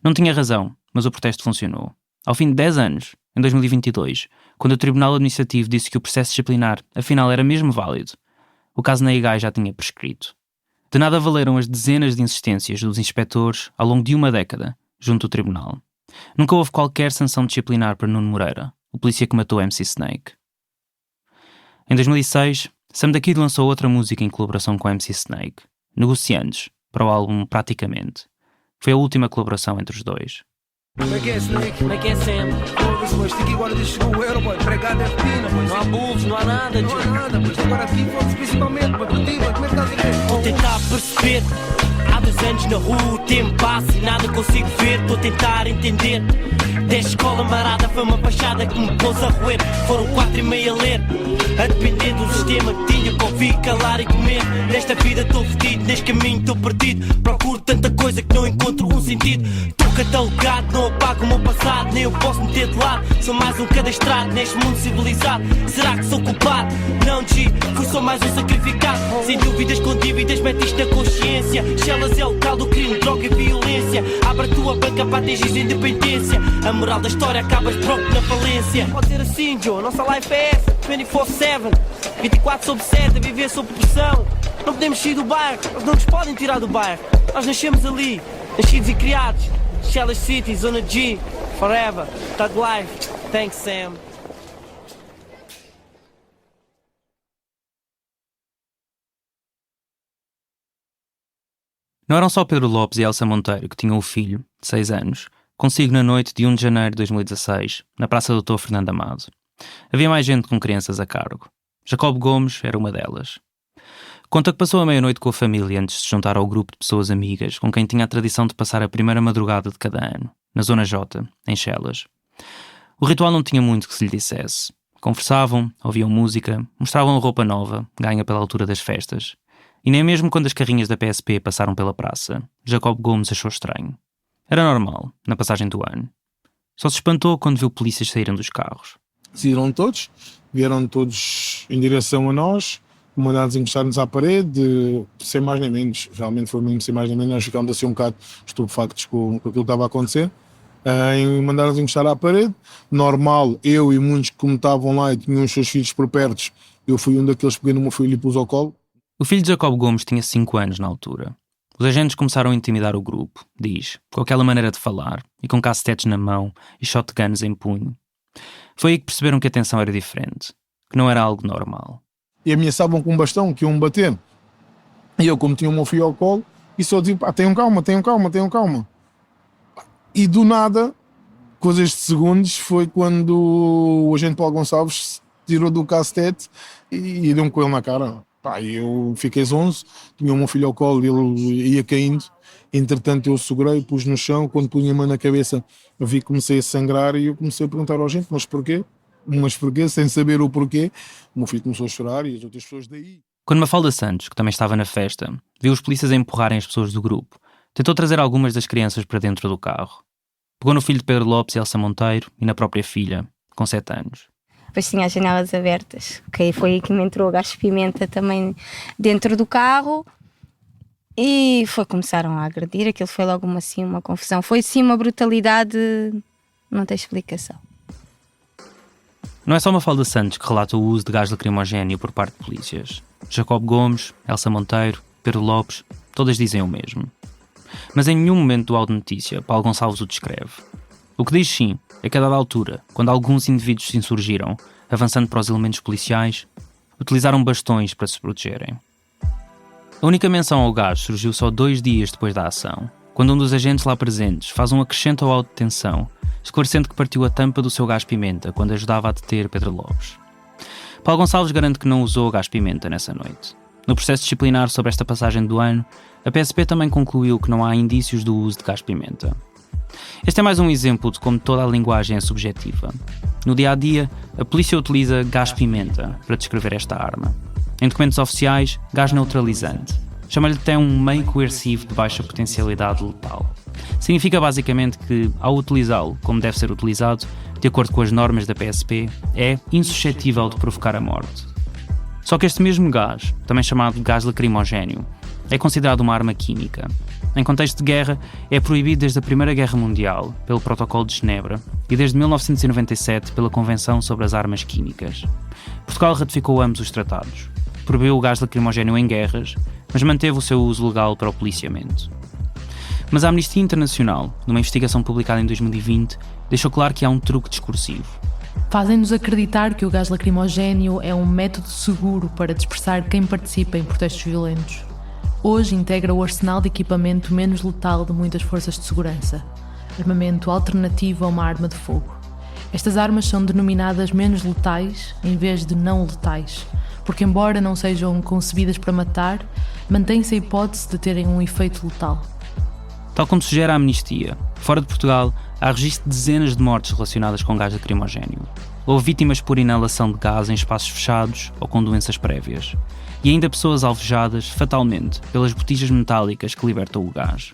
Não tinha razão, mas o protesto funcionou. Ao fim de 10 anos, em 2022, quando o Tribunal Administrativo disse que o processo disciplinar afinal era mesmo válido, o caso na IGAI já tinha prescrito. De nada valeram as dezenas de insistências dos inspectores ao longo de uma década, junto ao Tribunal. Nunca houve qualquer sanção disciplinar para Nuno Moreira, o polícia que matou MC Snake. Em 2006, Sam da Kid lançou outra música em colaboração com MC Snake, Negociantes, para o álbum Praticamente. Foi a última colaboração entre os dois. Como é que é, Snake? Como é que é, Sam? Pô, mas aqui agora chegou o euro, boy. Empregado é rotina, pois. Não há bulls, não há nada, não há nada, pois. Agora aqui foda-se principalmente, mas para ti, como é que estás a ver? Vou tentar perceber. Há 2 anos na rua, o tempo passa e nada consigo ver. Estou a tentar entender. Desde escola marada foi uma baixada que me pôs a roer. Foram 4,5 a ler, a depender do sistema que tinha que ouvir, calar e comer. Nesta vida estou fedido, neste caminho estou perdido. Procuro tanta coisa que não encontro um sentido. Estou catalogado, não apago o meu passado, nem eu posso meter de lado. Sou mais um cadastrado neste mundo civilizado. Será que sou culpado? Não, G, fui só mais um sacrificado. Sem dúvidas com dívidas, mete isto na consciência. Chelas é o local do crime, droga e violência. Abre a tua banca para atingir a independência. A moral da história acabas broco na falência. Pode ser assim, Joe, nossa life é essa 24/7, 24/7, a viver sob pressão. Não podemos sair do bairro, eles não nos podem tirar do bairro. Nós nascemos ali, nascidos e criados. Chelas City, Zona G, forever, Thug Life. Thanks, Sam. Não eram só Pedro Lopes e Elsa Monteiro que tinham o filho, de 6 anos, consigo na noite de 1 de janeiro de 2016, na Praça do Dr. Fernando Amado. Havia mais gente com crianças a cargo. Jacob Gomes era uma delas. Conta que passou a meia-noite com a família antes de se juntar ao grupo de pessoas amigas com quem tinha a tradição de passar a primeira madrugada de cada ano, na Zona J, em Chelas. O ritual não tinha muito que se lhe dissesse. Conversavam, ouviam música, mostravam roupa nova, ganha pela altura das festas. E nem mesmo quando as carrinhas da PSP passaram pela praça, Jacob Gomes achou estranho. Era normal, na passagem do ano. Só se espantou quando viu polícias saírem dos carros. Saíram todos, vieram todos em direção a nós, mandados encostar-nos à parede, sem mais nem menos. Realmente foi mesmo sem mais nem menos, nós ficámos assim um bocado estupefactos com aquilo que estava a acontecer. Mandaram-nos encostar à parede. Normal, eu e muitos que como estavam lá e tinham os seus filhos por perto, eu fui um daqueles que peguei no meu filho e pus ao colo. O filho de Jacob Gomes tinha 5 anos na altura. Os agentes começaram a intimidar o grupo, diz, com aquela maneira de falar e com cacetetes na mão e shotguns em punho. Foi aí que perceberam que a tensão era diferente, que não era algo normal. E ameaçavam com um bastão que iam bater. E eu, como tinha o meu filho ao colo, e só dizia, tenham calma. E do nada, coisas de segundos, foi quando o agente Paulo Gonçalves tirou do cacetete e deu-me com ele na cara. Eu fiquei zonzo, tinha o meu filho ao colo e ele ia caindo. Entretanto eu segurei, pus no chão, quando punha a mão na cabeça vi que comecei a sangrar e eu comecei a perguntar ao gente, mas porquê? Sem saber o porquê. O meu filho começou a chorar e as outras pessoas daí. Quando Mafalda Santos, que também estava na festa, viu os polícias a empurrarem as pessoas do grupo, tentou trazer algumas das crianças para dentro do carro. Pegou no filho de Pedro Lopes e Elsa Monteiro e na própria filha, com 7 anos. Depois tinha as janelas abertas, ok? Foi aí que me entrou o gás de pimenta também dentro do carro e começaram a agredir. Aquilo foi logo uma confusão. Foi sim uma brutalidade, não tem explicação. Não é só Mafalda Santos que relata o uso de gás lacrimogéneo por parte de polícias. Jacob Gomes, Elsa Monteiro, Pedro Lopes, todas dizem o mesmo. Mas em nenhum momento do áudio de notícia Paulo Gonçalves o descreve. O que diz sim é que a dada altura, quando alguns indivíduos se insurgiram, avançando para os elementos policiais, utilizaram bastões para se protegerem. A única menção ao gás surgiu só 2 dias depois da ação, quando um dos agentes lá presentes faz um acrescento ao auto de detenção, esclarecendo que partiu a tampa do seu gás-pimenta quando ajudava a deter Pedro Lopes. Paulo Gonçalves garante que não usou gás-pimenta nessa noite. No processo disciplinar sobre esta passagem do ano, a PSP também concluiu que não há indícios do uso de gás-pimenta. Este é mais um exemplo de como toda a linguagem é subjetiva. No dia-a-dia, a polícia utiliza gás-pimenta para descrever esta arma. Em documentos oficiais, gás neutralizante. Chama-lhe até um meio coercivo de baixa potencialidade letal. Significa basicamente que, ao utilizá-lo como deve ser utilizado, de acordo com as normas da PSP, é insuscetível de provocar a morte. Só que este mesmo gás, também chamado gás lacrimogéneo, é considerado uma arma química. Em contexto de guerra, é proibido desde a Primeira Guerra Mundial, pelo Protocolo de Genebra, e desde 1997 pela Convenção sobre as Armas Químicas. Portugal ratificou ambos os tratados. Proibiu o gás lacrimogéneo em guerras, mas manteve o seu uso legal para o policiamento. Mas a Amnistia Internacional, numa investigação publicada em 2020, deixou claro que há um truque discursivo. Fazem-nos acreditar que o gás lacrimogéneo é um método seguro para dispersar quem participa em protestos violentos. Hoje integra o arsenal de equipamento menos letal de muitas forças de segurança. Armamento alternativo a uma arma de fogo. Estas armas são denominadas menos letais em vez de não letais, porque embora não sejam concebidas para matar, mantém-se a hipótese de terem um efeito letal. Tal como sugere a Amnistia, fora de Portugal há registro de dezenas de mortes relacionadas com gás lacrimogéneo. Houve vítimas por inalação de gás em espaços fechados ou com doenças prévias. E ainda pessoas alvejadas, fatalmente, pelas botijas metálicas que libertam o gás.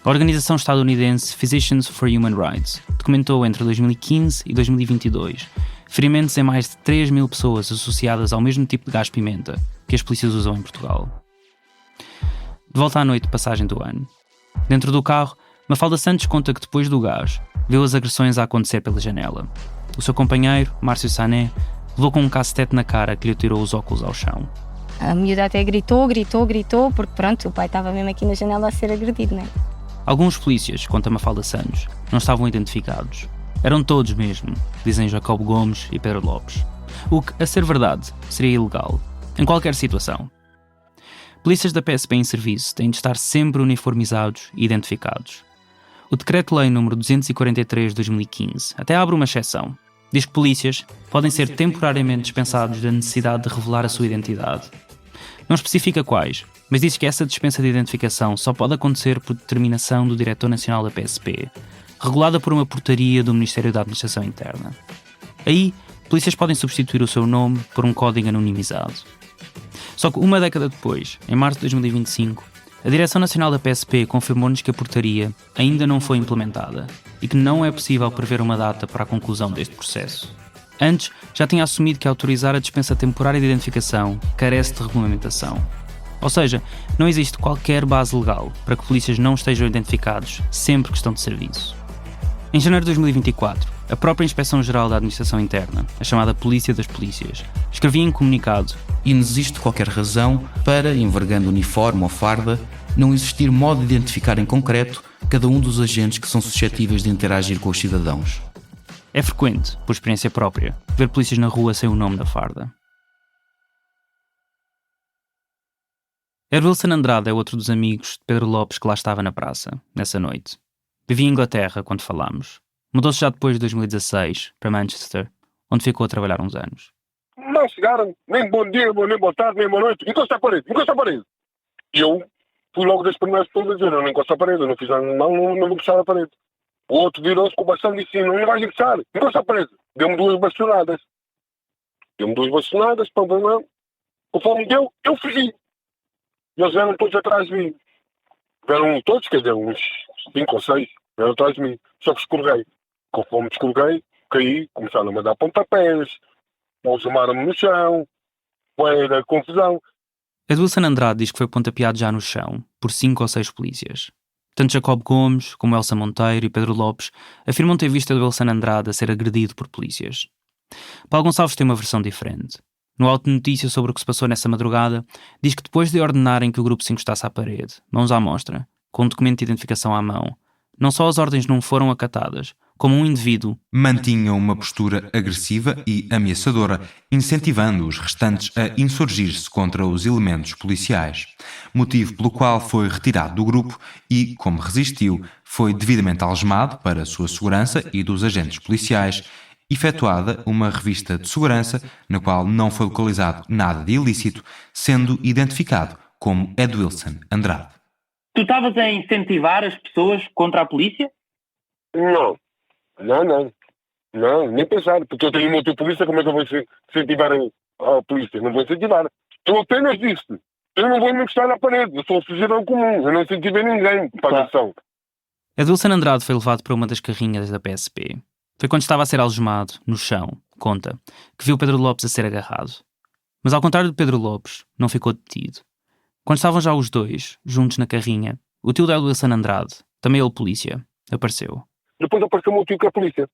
A organização estadunidense Physicians for Human Rights documentou entre 2015 e 2022 ferimentos em mais de 3.000 pessoas associadas ao mesmo tipo de gás-pimenta que as polícias usam em Portugal. De volta à noite de passagem do ano. Dentro do carro, Mafalda Santos conta que depois do gás, viu as agressões a acontecer pela janela. O seu companheiro, Márcio Sané, levou com um cacetete na cara que lhe tirou os óculos ao chão. A miúda até gritou, porque pronto, o pai estava mesmo aqui na janela a ser agredido, não é? Alguns polícias, conta Mafalda Santos, não estavam identificados. Eram todos mesmo, dizem Jacob Gomes e Pedro Lopes. O que, a ser verdade, seria ilegal, em qualquer situação. Polícias da PSP em serviço têm de estar sempre uniformizados e identificados. O Decreto-Lei nº 243 de 2015 até abre uma exceção. Diz que polícias podem ser temporariamente dispensados da necessidade de revelar a sua identidade. Não especifica quais, mas diz que essa dispensa de identificação só pode acontecer por determinação do Diretor Nacional da PSP, regulada por uma portaria do Ministério da Administração Interna. Aí, polícias podem substituir o seu nome por um código anonimizado. Só que uma década depois, em março de 2025, a Direção Nacional da PSP confirmou-nos que a portaria ainda não foi implementada e que não é possível prever uma data para a conclusão deste processo. Antes, já tinha assumido que autorizar a dispensa temporária de identificação carece de regulamentação. Ou seja, não existe qualquer base legal para que polícias não estejam identificados sempre que estão de serviço. Em janeiro de 2024, a própria Inspeção-Geral da Administração Interna, a chamada Polícia das Polícias, escrevia em comunicado: "E não existe qualquer razão para, envergando uniforme ou farda, não existir modo de identificar em concreto cada um dos agentes que são suscetíveis de interagir com os cidadãos." É frequente, por experiência própria, ver polícias na rua sem o nome da farda. Wilson Andrade é outro dos amigos de Pedro Lopes que lá estava na praça, nessa noite. Vivia em Inglaterra quando falámos. Mudou-se já depois de 2016 para Manchester, onde ficou a trabalhar uns anos. Não chegaram, nem bom dia, nem boa tarde, nem boa noite. Encosta a parede. E eu fui logo das primeiras pessoas a dizer: eu não encosto a parede, eu não fiz nada, não vou encostar a parede. O outro virou-se com o bastão e disse: não vais encostar, encosta a parede. Deu-me duas bastonadas, conforme deu, eu fugi. E eles vieram todos atrás de mim. Vieram todos, quer dizer, uns 5 ou 6, vieram atrás de mim. Só que escorreguei. Conforme escorreguei, caí, começaram a me dar pontapés, algemaram-me no chão, foi da confusão. Wilson Andrade diz que foi pontapeado já no chão, por 5 ou 6 polícias. Tanto Jacob Gomes, como Elsa Monteiro e Pedro Lopes afirmam ter visto Wilson Andrade a ser agredido por polícias. Paulo Gonçalves tem uma versão diferente. No auto de notícia sobre o que se passou nessa madrugada, diz que depois de ordenarem que o grupo se encostasse à parede, mãos à mostra, com um documento de identificação à mão, não só as ordens não foram acatadas, como um indivíduo mantinha uma postura agressiva e ameaçadora, incentivando os restantes a insurgir-se contra os elementos policiais, motivo pelo qual foi retirado do grupo e, como resistiu, foi devidamente algemado para a sua segurança e dos agentes policiais, efetuada uma revista de segurança na qual não foi localizado nada de ilícito, sendo identificado como Wilson Andrade. Tu estavas a incentivar as pessoas contra a polícia? Não, nem pensar, porque eu tenho uma outra polícia, como é que eu vou incentivar a polícia? Não vou incentivar. Eu apenas disse: eu não vou me encostar na parede, eu sou um cidadão comum, eu não incentivei ninguém para a ação. Wilson Andrade foi levado para uma das carrinhas da PSP. Foi quando estava a ser algemado, no chão, conta, que viu Pedro Lopes a ser agarrado. Mas ao contrário de Pedro Lopes, não ficou detido. Quando estavam já os dois, juntos na carrinha, o tio de Wilson Andrade, também ele polícia, apareceu. Depois apareceu o meu tio que é polícia.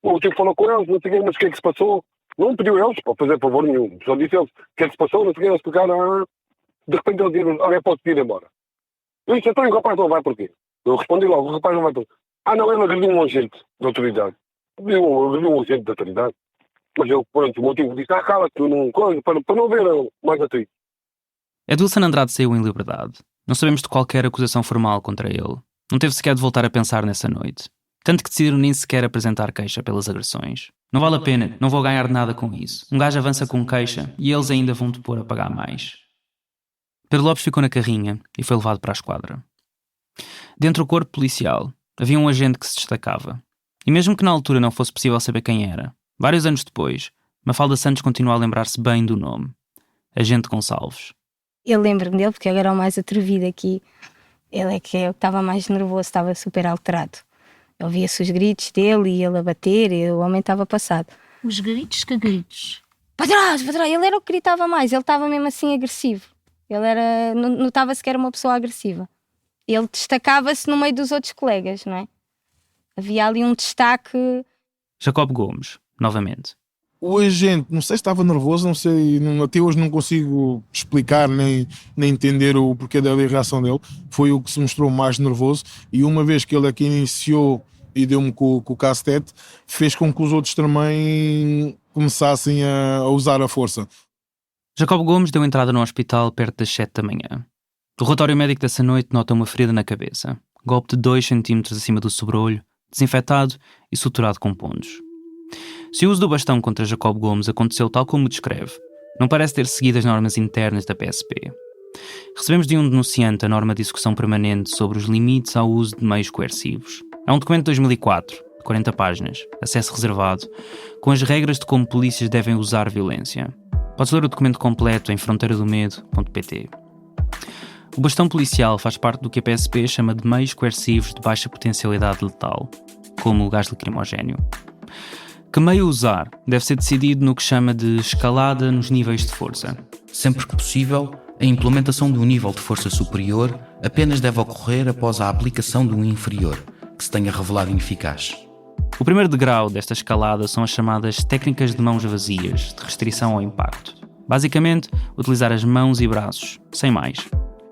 O tio falou com eles, não sei o que, mas o que é que se passou? Não pediu eles para fazer favor nenhum. Só disse eles: o que é que se passou? Não sei o que, eles explicaram. De repente eles disseram: alguém pode ir embora. Eu disse: então o rapaz não vai porquê? Eu respondi logo: o rapaz não vai porquê? Não, ele agrediu um agente da autoridade. Agrediu um agente da autoridade. Mas eu, pronto, o meu tio disse: cala-te, para não ver mais a ti. Wilson Andrade saiu em liberdade. Não sabemos de qualquer acusação formal contra ele. Não teve sequer de voltar a pensar nessa noite. Tanto que decidiram nem sequer apresentar queixa pelas agressões. Não vale a pena, não vou ganhar nada com isso. Um gajo avança com queixa e eles ainda vão te pôr a pagar mais. Pedro Lopes ficou na carrinha e foi levado para a esquadra. Dentro do corpo policial havia um agente que se destacava. E mesmo que na altura não fosse possível saber quem era, vários anos depois, Mafalda Santos continua a lembrar-se bem do nome. Agente Gonçalves. Eu lembro-me dele porque ele era o mais atrevido aqui. Ele é que eu estava mais nervoso, estava super alterado. Eu ouvia-se os gritos dele e ele a bater e o homem estava passado. Os gritos? Que gritos? Para trás! Ele era o que gritava mais, ele estava mesmo assim agressivo. Ele era, notava-se que era uma pessoa agressiva. Ele destacava-se no meio dos outros colegas, não é? Havia ali um destaque. Jacob Gomes, novamente. O agente, não sei se estava nervoso, não sei, até hoje não consigo explicar nem entender o porquê da reação dele. Foi o que se mostrou mais nervoso e uma vez que ele aqui iniciou e deu-me com o cacetete, fez com que os outros também começassem a usar a força. Jacob Gomes deu entrada no hospital perto das 7 da manhã. O relatório médico dessa noite nota uma ferida na cabeça, golpe de 2 cm acima do sobrolho, desinfetado e suturado com pontos. Se o uso do bastão contra Jacob Gomes aconteceu tal como descreve, não parece ter seguido as normas internas da PSP. Recebemos de um denunciante a norma de execução permanente sobre os limites ao uso de meios coercivos. É um documento de 2004, de 40 páginas, acesso reservado, com as regras de como polícias devem usar violência. Podes ler o documento completo em fronteiradomedo.pt. O bastão policial faz parte do que a PSP chama de meios coercivos de baixa potencialidade letal, como o gás lacrimogéneo. Que meio usar deve ser decidido no que chama de escalada nos níveis de força. Sempre que possível, a implementação de um nível de força superior apenas deve ocorrer após a aplicação de um inferior, que se tenha revelado ineficaz. O primeiro degrau desta escalada são as chamadas técnicas de mãos vazias, de restrição ao impacto. Basicamente, utilizar as mãos e braços, sem mais.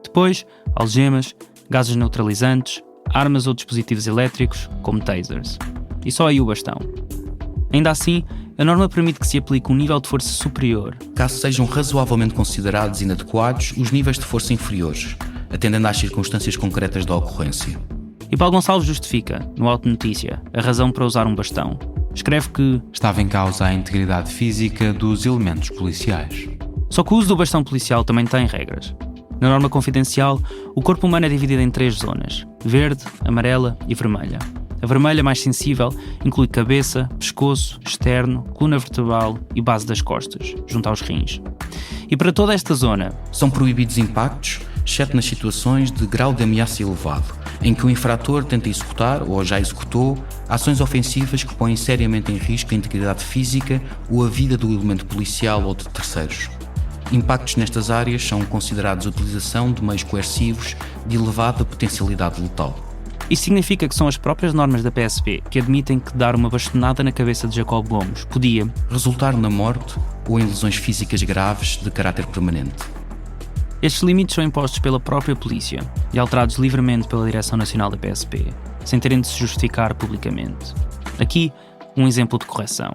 Depois, algemas, gases neutralizantes, armas ou dispositivos elétricos, como tasers. E só aí o bastão. Ainda assim, a norma permite que se aplique um nível de força superior, caso sejam razoavelmente considerados inadequados os níveis de força inferiores, atendendo às circunstâncias concretas da ocorrência. E Paulo Gonçalves justifica, no Auto Notícia, a razão para usar um bastão. Escreve que estava em causa a integridade física dos elementos policiais. Só que o uso do bastão policial também tem regras. Na norma confidencial, o corpo humano é dividido em 3 zonas: verde, amarela e vermelha. A vermelha, mais sensível, inclui cabeça, pescoço, externo, coluna vertebral e base das costas, junto aos rins. E para toda esta zona são proibidos impactos, exceto nas situações de grau de ameaça elevado, em que o infrator tenta executar, ou já executou, ações ofensivas que põem seriamente em risco a integridade física ou a vida do elemento policial ou de terceiros. Impactos nestas áreas são considerados a utilização de meios coercivos de elevada potencialidade letal. Isso significa que são as próprias normas da PSP que admitem que dar uma bastonada na cabeça de Jacob Gomes podia resultar na morte ou em lesões físicas graves de caráter permanente. Estes limites são impostos pela própria polícia e alterados livremente pela Direção Nacional da PSP, sem terem de se justificar publicamente. Aqui, um exemplo de correção.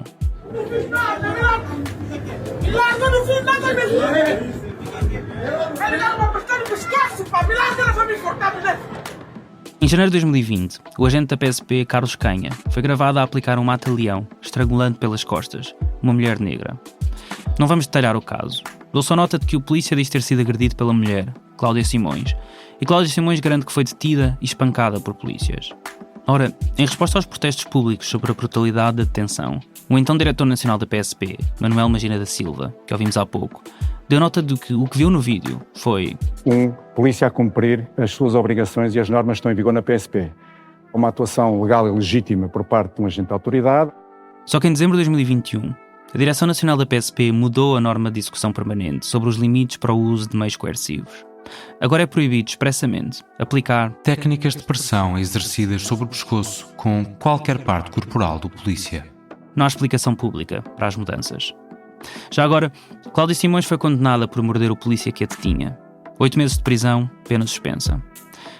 Em janeiro de 2020, o agente da PSP, Carlos Canha, foi gravado a aplicar um mata-leão, estrangulando pelas costas uma mulher negra. Não vamos detalhar o caso. Dou só nota de que o polícia diz ter sido agredido pela mulher, Cláudia Simões, e Cláudia Simões garante que foi detida e espancada por polícias. Ora, em resposta aos protestos públicos sobre a brutalidade da detenção, o então diretor nacional da PSP, Manuel Magina da Silva, que ouvimos há pouco, deu nota de que o que viu no vídeo foi polícia a cumprir as suas obrigações e as normas que estão em vigor na PSP. Uma atuação legal e legítima por parte de um agente de autoridade. Só que em dezembro de 2021, a Direção Nacional da PSP mudou a norma de execução permanente sobre os limites para o uso de meios coercivos. Agora é proibido expressamente aplicar técnicas de pressão exercidas sobre o pescoço com qualquer parte corporal do polícia. Não há explicação pública para as mudanças. Já agora, Cláudia Simões foi condenada por morder o polícia que a detinha. 8 meses de prisão, pena suspensa.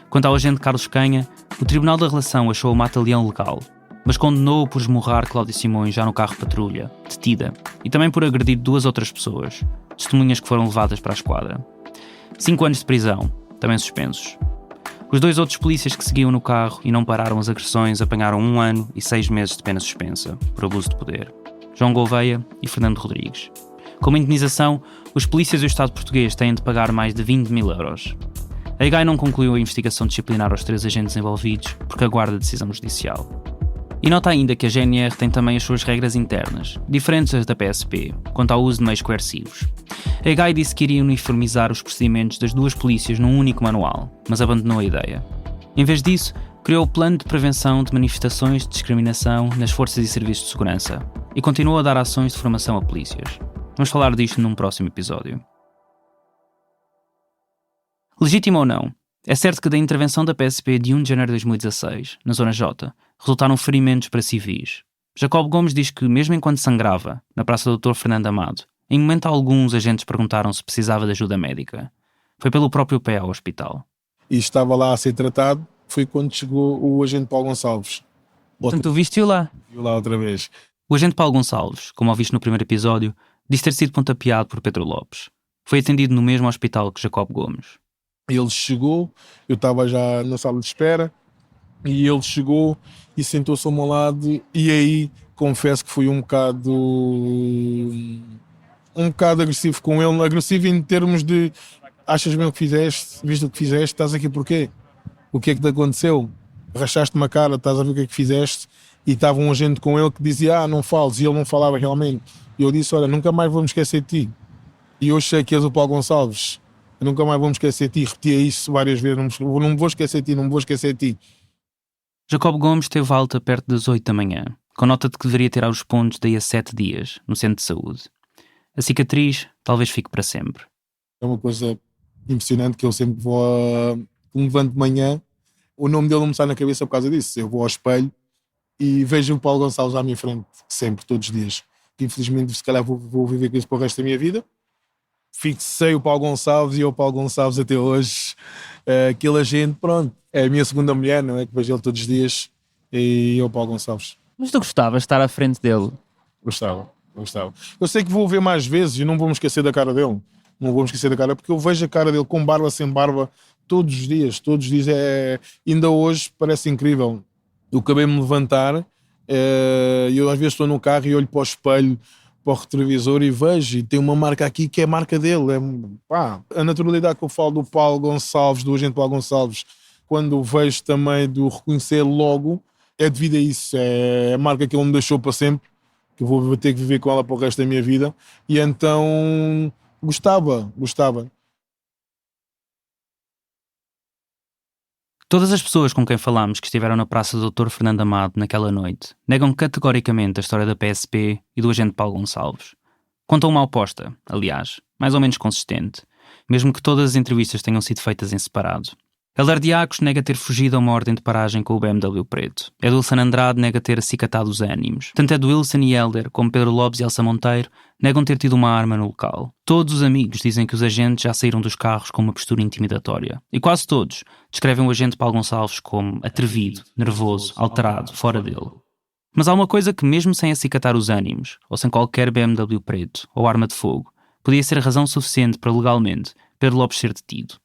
Quanto ao agente Carlos Canha, o Tribunal da Relação achou o mata-leão legal, mas condenou-o por esmurrar Cláudia Simões já no carro patrulha, detida, e também por agredir 2 outras pessoas, testemunhas que foram levadas para a esquadra. 5 anos de prisão, também suspensos. Os 2 outros polícias que seguiam no carro e não pararam as agressões apanharam 1 ano e 6 meses de pena suspensa, por abuso de poder. João Gouveia e Fernando Rodrigues. Como indenização, os polícias e o Estado português têm de pagar mais de 20 mil euros. A EGAI não concluiu a investigação disciplinar aos 3 agentes envolvidos porque aguarda a decisão judicial. E nota ainda que a GNR tem também as suas regras internas, diferentes das da PSP, quanto ao uso de meios coercivos. A EGAI disse que iria uniformizar os procedimentos das 2 polícias num único manual, mas abandonou a ideia. Em vez disso, criou o Plano de Prevenção de Manifestações de Discriminação nas Forças e Serviços de Segurança e continua a dar ações de formação a polícias. Vamos falar disto num próximo episódio. Legítimo ou não, é certo que da intervenção da PSP de 1 de janeiro de 2016, na Zona J, resultaram ferimentos para civis. Jacob Gomes diz que, mesmo enquanto sangrava, na Praça do Dr. Fernando Amado, em momento algum os agentes perguntaram se precisava de ajuda médica. Foi pelo próprio pé ao hospital. E estava lá a ser tratado, foi quando chegou o agente Paulo Gonçalves. Portanto, tu viste-o lá? Viu lá outra vez. O agente Paulo Gonçalves, como ouviste no primeiro episódio, disse ter sido pontapeado por Pedro Lopes. Foi atendido no mesmo hospital que Jacob Gomes. Ele chegou, eu estava já na sala de espera, e ele chegou e sentou-se ao meu lado, e aí confesso que fui um bocado agressivo com ele, agressivo em termos de achas bem o que fizeste, viste o que fizeste, estás aqui porquê? O que é que te aconteceu? Rachaste-me a cara, estás a ver o que é que fizeste? E estava um agente com ele que dizia, não fales, e ele não falava realmente. E eu disse, olha, nunca mais vou me esquecer de ti. E hoje sei que és o Paulo Gonçalves, eu nunca mais vou me esquecer de ti, repetia isso várias vezes, não me vou esquecer de ti, não me vou esquecer de ti. Jacob Gomes teve alta perto das 8 da manhã, com nota de que deveria tirar os pontos daí a 7 dias, no centro de saúde. A cicatriz talvez fique para sempre. É uma coisa impressionante que eu sempre vou me levanto de manhã, o nome dele não me sai na cabeça por causa disso. Eu vou ao espelho e vejo o Paulo Gonçalves à minha frente, sempre, todos os dias. Infelizmente, se calhar vou viver com isso para o resto da minha vida. Fixei o Paulo Gonçalves e o Paulo Gonçalves até hoje. Aquele agente, pronto, é a minha segunda mulher, não é? Que vejo ele todos os dias e eu, Paulo Gonçalves. Mas tu gostavas de estar à frente dele? Gostava. Eu sei que vou ver mais vezes e não vou me esquecer da cara dele. Não vou me esquecer da cara, porque eu vejo a cara dele com barba, sem barba, todos os dias. Ainda hoje parece incrível. Eu acabei de me levantar e eu às vezes estou no carro e olho para o espelho, para o retrovisor e vejo, e tem uma marca aqui que é a marca dele. A naturalidade que eu falo do Paulo Gonçalves, do agente Paulo Gonçalves, quando vejo também do reconhecer logo, é devido a isso. É a marca que ele me deixou para sempre, que eu vou ter que viver com ela para o resto da minha vida. E então gostava. Todas as pessoas com quem falámos que estiveram na Praça do Dr. Fernando Amado naquela noite negam categoricamente a história da PSP e do agente Paulo Gonçalves. Contam uma oposta, aliás, mais ou menos consistente, mesmo que todas as entrevistas tenham sido feitas em separado. Helder Diacos nega ter fugido a uma ordem de paragem com o BMW preto. Edilson Andrade nega ter acicatado os ânimos. Tanto Ed Wilson e Helder, como Pedro Lopes e Elsa Monteiro, negam ter tido uma arma no local. Todos os amigos dizem que os agentes já saíram dos carros com uma postura intimidatória. E quase todos descrevem o agente Paulo Gonçalves como atrevido, nervoso, alterado, fora dele. Mas há uma coisa que, mesmo sem acicatar os ânimos, ou sem qualquer BMW preto ou arma de fogo, podia ser razão suficiente para, legalmente, Pedro Lopes ser detido.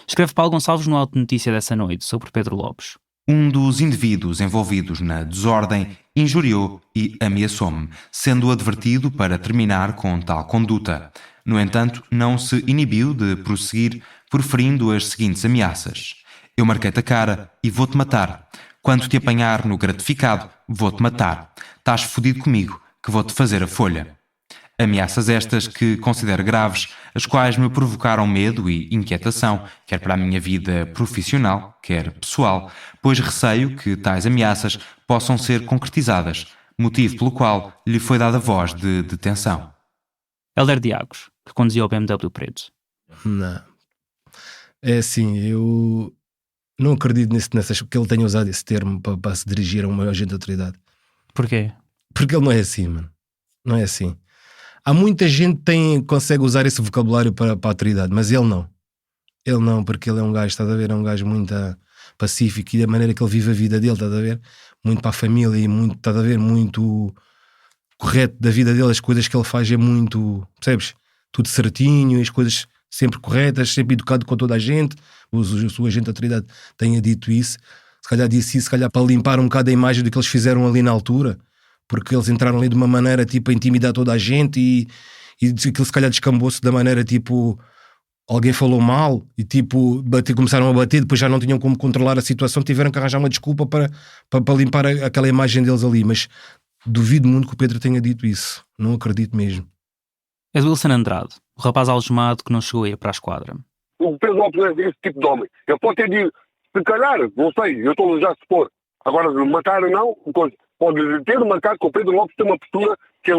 Escreve Paulo Gonçalves no Auto Notícia dessa noite sobre Pedro Lopes. Um dos indivíduos envolvidos na desordem injuriou e ameaçou-me, sendo advertido para terminar com tal conduta. No entanto, não se inibiu de prosseguir, proferindo as seguintes ameaças: eu marquei-te a cara e vou-te matar. Quando te apanhar no gratificado, vou-te matar. Estás fodido comigo, que vou-te fazer a folha. Ameaças estas que considero graves, as quais me provocaram medo e inquietação, quer para a minha vida profissional, quer pessoal, pois receio que tais ameaças possam ser concretizadas, motivo pelo qual lhe foi dada voz de detenção. Helder Diacos, que conduzia o BMW preto. Não. É assim, eu não acredito que ele tenha usado esse termo para se dirigir a um agente de autoridade. Porquê? Porque ele não é assim, mano. Não é assim. Há muita gente que consegue usar esse vocabulário para a autoridade, mas ele não. Ele não, porque ele é um gajo, estás a ver? É um gajo muito pacífico, e da maneira que ele vive a vida dele, estás a ver? Muito para a família e muito, estás a ver? Muito correto da vida dele. As coisas que ele faz é muito, percebes? Tudo certinho, as coisas sempre corretas, sempre educado com toda a gente. O agente de autoridade tenha dito isso. Se calhar disse isso, se calhar para limpar um bocado a imagem do que eles fizeram ali na altura. Porque eles entraram ali de uma maneira tipo a intimidar toda a gente e aquilo se calhar descambou-se da maneira tipo alguém falou mal e tipo começaram a bater, depois já não tinham como controlar a situação, tiveram que arranjar uma desculpa para limpar aquela imagem deles ali, mas duvido muito que o Pedro tenha dito isso, não acredito mesmo. Ed Wilson Andrade, o rapaz algemado que não chegou a ir para a esquadra. O Pedro Lopes é esse tipo de homem, ele pode ter dito, se calhar, não sei, eu estou já a supor, agora matar ou não, pode ter marcado que o Pedro Lopes tem uma postura que a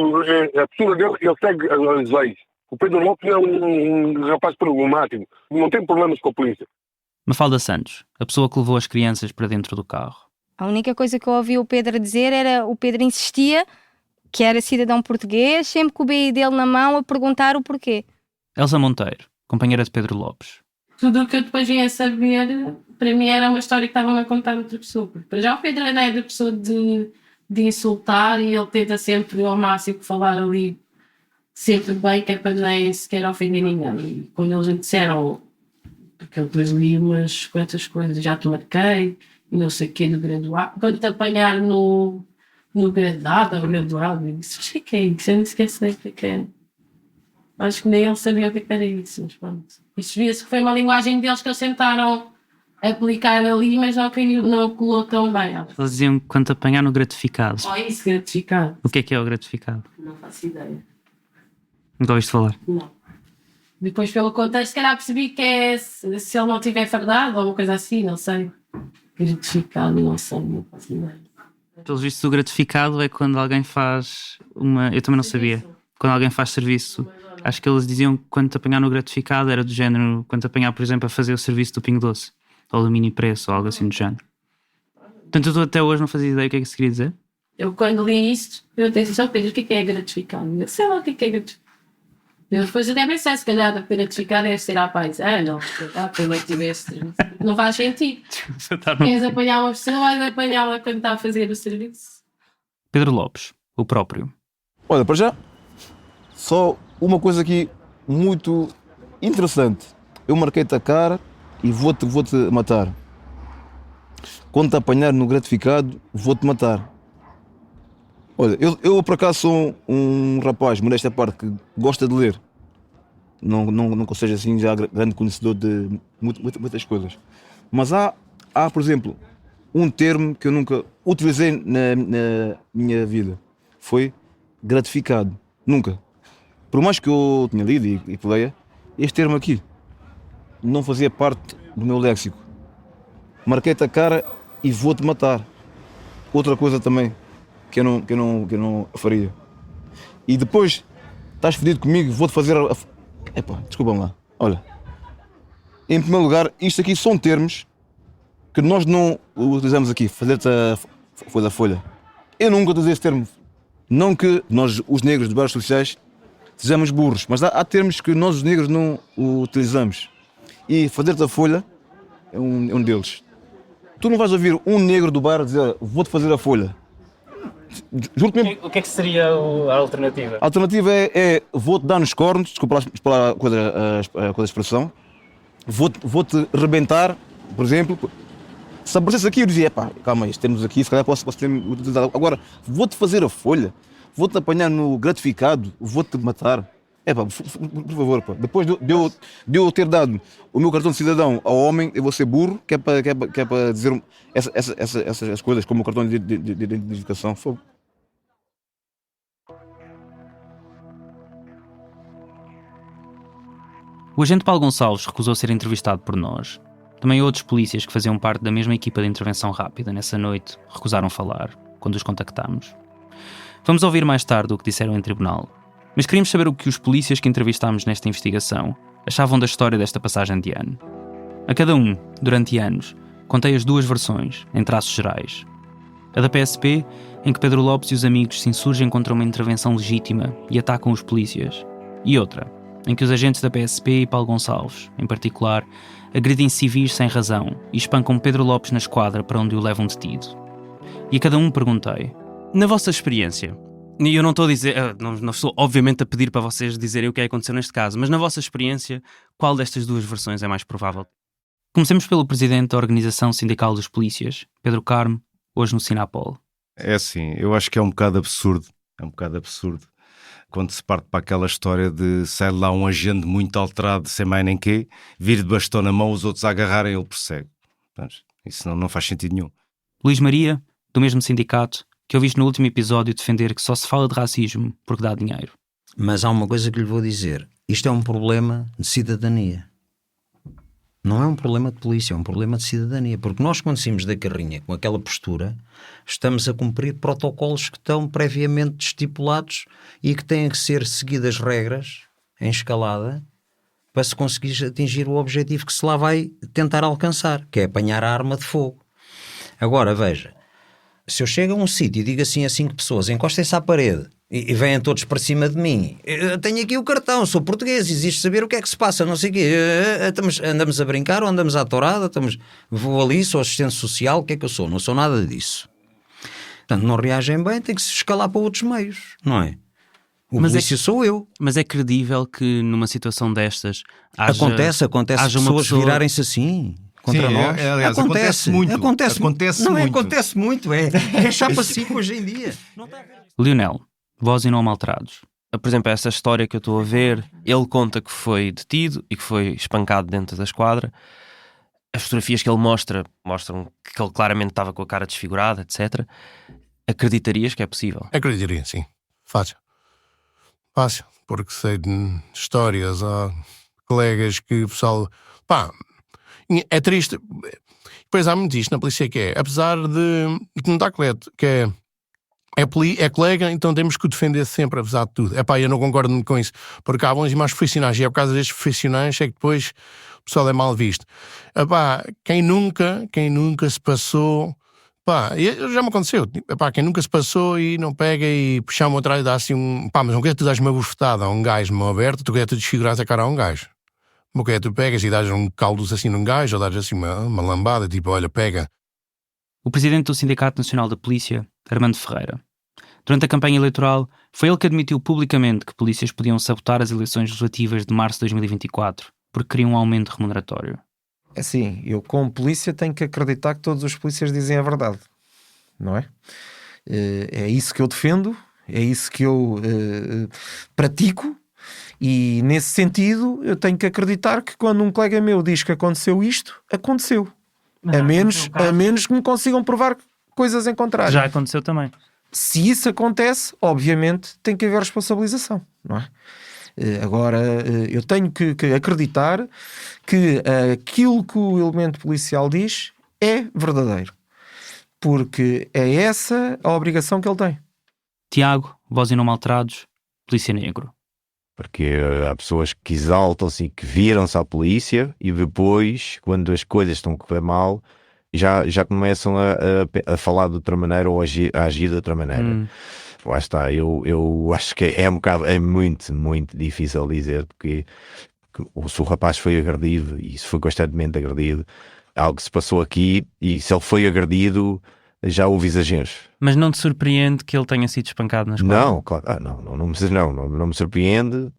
postura dele, ele segue as leis. O Pedro Lopes é um rapaz problemático, não tem problemas com a polícia. Mafalda Santos, a pessoa que levou as crianças para dentro do carro. A única coisa que eu ouvi o Pedro dizer era, o Pedro insistia que era cidadão português, sempre com o BI dele na mão a perguntar o porquê. Elsa Monteiro, companheira de Pedro Lopes. Tudo o que eu depois vinha a saber, para mim era uma história que estavam a contar outra pessoa. Para já o Pedro não é da pessoa de insultar, e ele tenta sempre ao máximo falar ali sempre bem, que é para nem sequer ofender ninguém. E quando eles me disseram, porque eu depois li umas quantas coisas, já te marquei, não sei o quê, no graduado, quando te apanhar no graduado, ou graduado, eu disse, o que é isso? Eu não esqueci o que é. Acho que nem ele sabia o que era isso, mas pronto. Isso via-se que foi uma linguagem deles que eles tentaram aplicar ali, mas não colou tão bem. Eles diziam que quando te apanhar no gratificado. Oh, isso, gratificado. O que é o gratificado? Não faço ideia. Nunca ouviste falar? Não. Depois, pelo contexto, se calhar percebi que é se ele não tiver fardado ou uma coisa assim, não sei. Gratificado, não sei, não faço ideia. Pelos vistos, o gratificado é quando alguém faz uma... Eu também não sabia. Quando alguém faz serviço. Acho que eles diziam que quando te apanhar no gratificado era do género, quando te apanhar, por exemplo, a fazer o serviço do Pingo Doce, ou do Mini Preço, ou algo assim do género. Portanto, eu até hoje não fazia ideia o que é que isso queria dizer. Eu, quando li isto, eu disse, só Pedro, o que é gratificado? Eu sei lá o que é gratificado. Depois até pensei, se calhar, gratificado é ser à paisana, ou pelo que tivesse. Não faz sentido. Queres apanhar uma pessoa, vais apanhá-la quando está a fazer o serviço. Pedro Lopes, o próprio. Olha, para já, só uma coisa aqui muito interessante. Eu marquei-te a cara e vou-te matar. Quando te apanhar no gratificado, vou-te matar. Olha, eu por acaso sou um rapaz, modesta parte, que gosta de ler. Não seja assim já grande conhecedor de muitas coisas. Mas há, por exemplo, um termo que eu nunca utilizei na minha vida. Foi gratificado. Nunca. Por mais que eu tenha lido e leia, este termo aqui não fazia parte do meu léxico. Marquei-te a cara e vou-te matar. Outra coisa também que eu não faria. E depois, estás fedido comigo, vou-te fazer... Epá, desculpa-me lá. Olha, em primeiro lugar, isto aqui são termos que nós não utilizamos aqui. Fazer-te a folha. Eu nunca utilizei esse termo. Não que nós, os negros de bairros sociais, sejamos burros, mas há termos que nós, os negros, não utilizamos. E fazer-te a folha é um deles. Tu não vais ouvir um negro do bairro dizer vou-te fazer a folha. Juro-te mesmo. O que é que seria a alternativa? A alternativa é vou-te dar nos cornos, desculpa lá a expressão, vou-te rebentar, por exemplo. Se aparecesse aqui eu dizia, pá, calma, isto temos aqui, se calhar posso ter utilizado. Agora, vou-te fazer a folha, vou-te apanhar no gratificado, vou-te matar. É pá, por favor, pá. Depois de eu ter dado o meu cartão de cidadão ao homem, eu vou ser burro, que é para dizer essas coisas, como o cartão de identificação. O agente Paulo Gonçalves recusou ser entrevistado por nós. Também outros polícias que faziam parte da mesma equipa de intervenção rápida nessa noite recusaram falar, quando os contactámos. Vamos ouvir mais tarde o que disseram em tribunal. Mas queríamos saber o que os polícias que entrevistámos nesta investigação achavam da história desta passagem de ano. A cada um, durante anos, contei as duas versões, em traços gerais. A da PSP, em que Pedro Lopes e os amigos se insurgem contra uma intervenção legítima e atacam os polícias. E outra, em que os agentes da PSP e Paulo Gonçalves, em particular, agredem civis sem razão e espancam Pedro Lopes na esquadra para onde o levam detido. E a cada um perguntei: na vossa experiência, e eu não estou a dizer, não estou obviamente a pedir para vocês dizerem o que aconteceu neste caso, mas na vossa experiência, qual destas duas versões é mais provável? Comecemos pelo presidente da Organização Sindical dos Polícias, Pedro Carmo, hoje no Sinapol. É assim, eu acho que é um bocado absurdo. Quando se parte para aquela história de sai lá um agente muito alterado, sem mais nem quê, vir de bastão na mão, os outros a agarrarem, ele persegue. Isso não faz sentido nenhum. Luís Maria, do mesmo sindicato, que ouviste no último episódio defender que só se fala de racismo porque dá dinheiro. Mas há uma coisa que lhe vou dizer. Isto é um problema de cidadania. Não é um problema de polícia, é um problema de cidadania. Porque nós, quando saímos da carrinha com aquela postura, estamos a cumprir protocolos que estão previamente estipulados e que têm que ser seguidas regras em escalada para se conseguir atingir o objetivo que se lá vai tentar alcançar, que é apanhar a arma de fogo. Agora, veja, se eu chego a um sítio e digo assim a 5 pessoas, encostem-se à parede e vêm todos para cima de mim, eu tenho aqui o cartão, sou português, existe saber o que é que se passa, não sei o quê, andamos a brincar ou andamos à tourada, vou ali, sou assistente social, o que é que eu sou? Não sou nada disso. Portanto, não reagem bem, tem que se escalar para outros meios, não é? O polícia sou eu. Mas é credível que numa situação destas Acontece haja uma pessoas pessoa... virarem-se assim contra nós. Aliás, acontece muito. Acontece muito. É chapa 5 hoje em dia. Lionel, Voz e Não Maltrados. Por exemplo, essa história que eu estou a ver, ele conta que foi detido e que foi espancado dentro da esquadra. As fotografias que ele mostram que ele claramente estava com a cara desfigurada, etc. Acreditarias que é possível? Acreditaria, sim. Fácil, porque sei de histórias, há colegas que o pessoal... Pá, é triste. Depois há muito isto na polícia que é, apesar de não estar correto, que é colega, então temos que o defender sempre, apesar de tudo. Eu não concordo muito com isso, porque há bons e maus profissionais, e é por causa destes profissionais é que depois o pessoal é mal visto. Quem nunca se passou... já me aconteceu. Quem nunca se passou e não pega e puxa-me atrás e dá assim um... mas não quer tu dás uma bufetada a um gajo de mão aberta, tu quer tu desfigurar a cara a um gajo. Não quer tu pegas e dás um caldo assim num gajo, ou dás assim uma lambada, tipo, olha, pega. O presidente do Sindicato Nacional da Polícia, Armando Ferreira. Durante a campanha eleitoral, foi ele que admitiu publicamente que polícias podiam sabotar as eleições legislativas de março de 2024, porque queriam um aumento remuneratório. É assim, eu como polícia tenho que acreditar que todos os polícias dizem a verdade, não é? É isso que eu defendo, é isso que eu pratico, e nesse sentido eu tenho que acreditar que quando um colega meu diz que aconteceu isto, aconteceu. A menos que me consigam provar coisas em contrário. Já aconteceu também. Se isso acontece, obviamente tem que haver responsabilização, não é? Agora, eu tenho que acreditar que aquilo que o elemento policial diz é verdadeiro. Porque é essa a obrigação que ele tem. Tiago, Voz e Não Maltrados, Polícia Negro. Porque há pessoas que exaltam-se e que viram-se à polícia e depois, quando as coisas estão a correr mal, já começam a falar de outra maneira ou a agir de outra maneira. Lá está, eu acho que é muito, muito difícil dizer, porque se o rapaz foi agredido e se foi constantemente agredido, algo se passou aqui, e se ele foi agredido, já houve exageros. Mas não te surpreende que ele tenha sido espancado na escola? Não, claro, não me surpreende.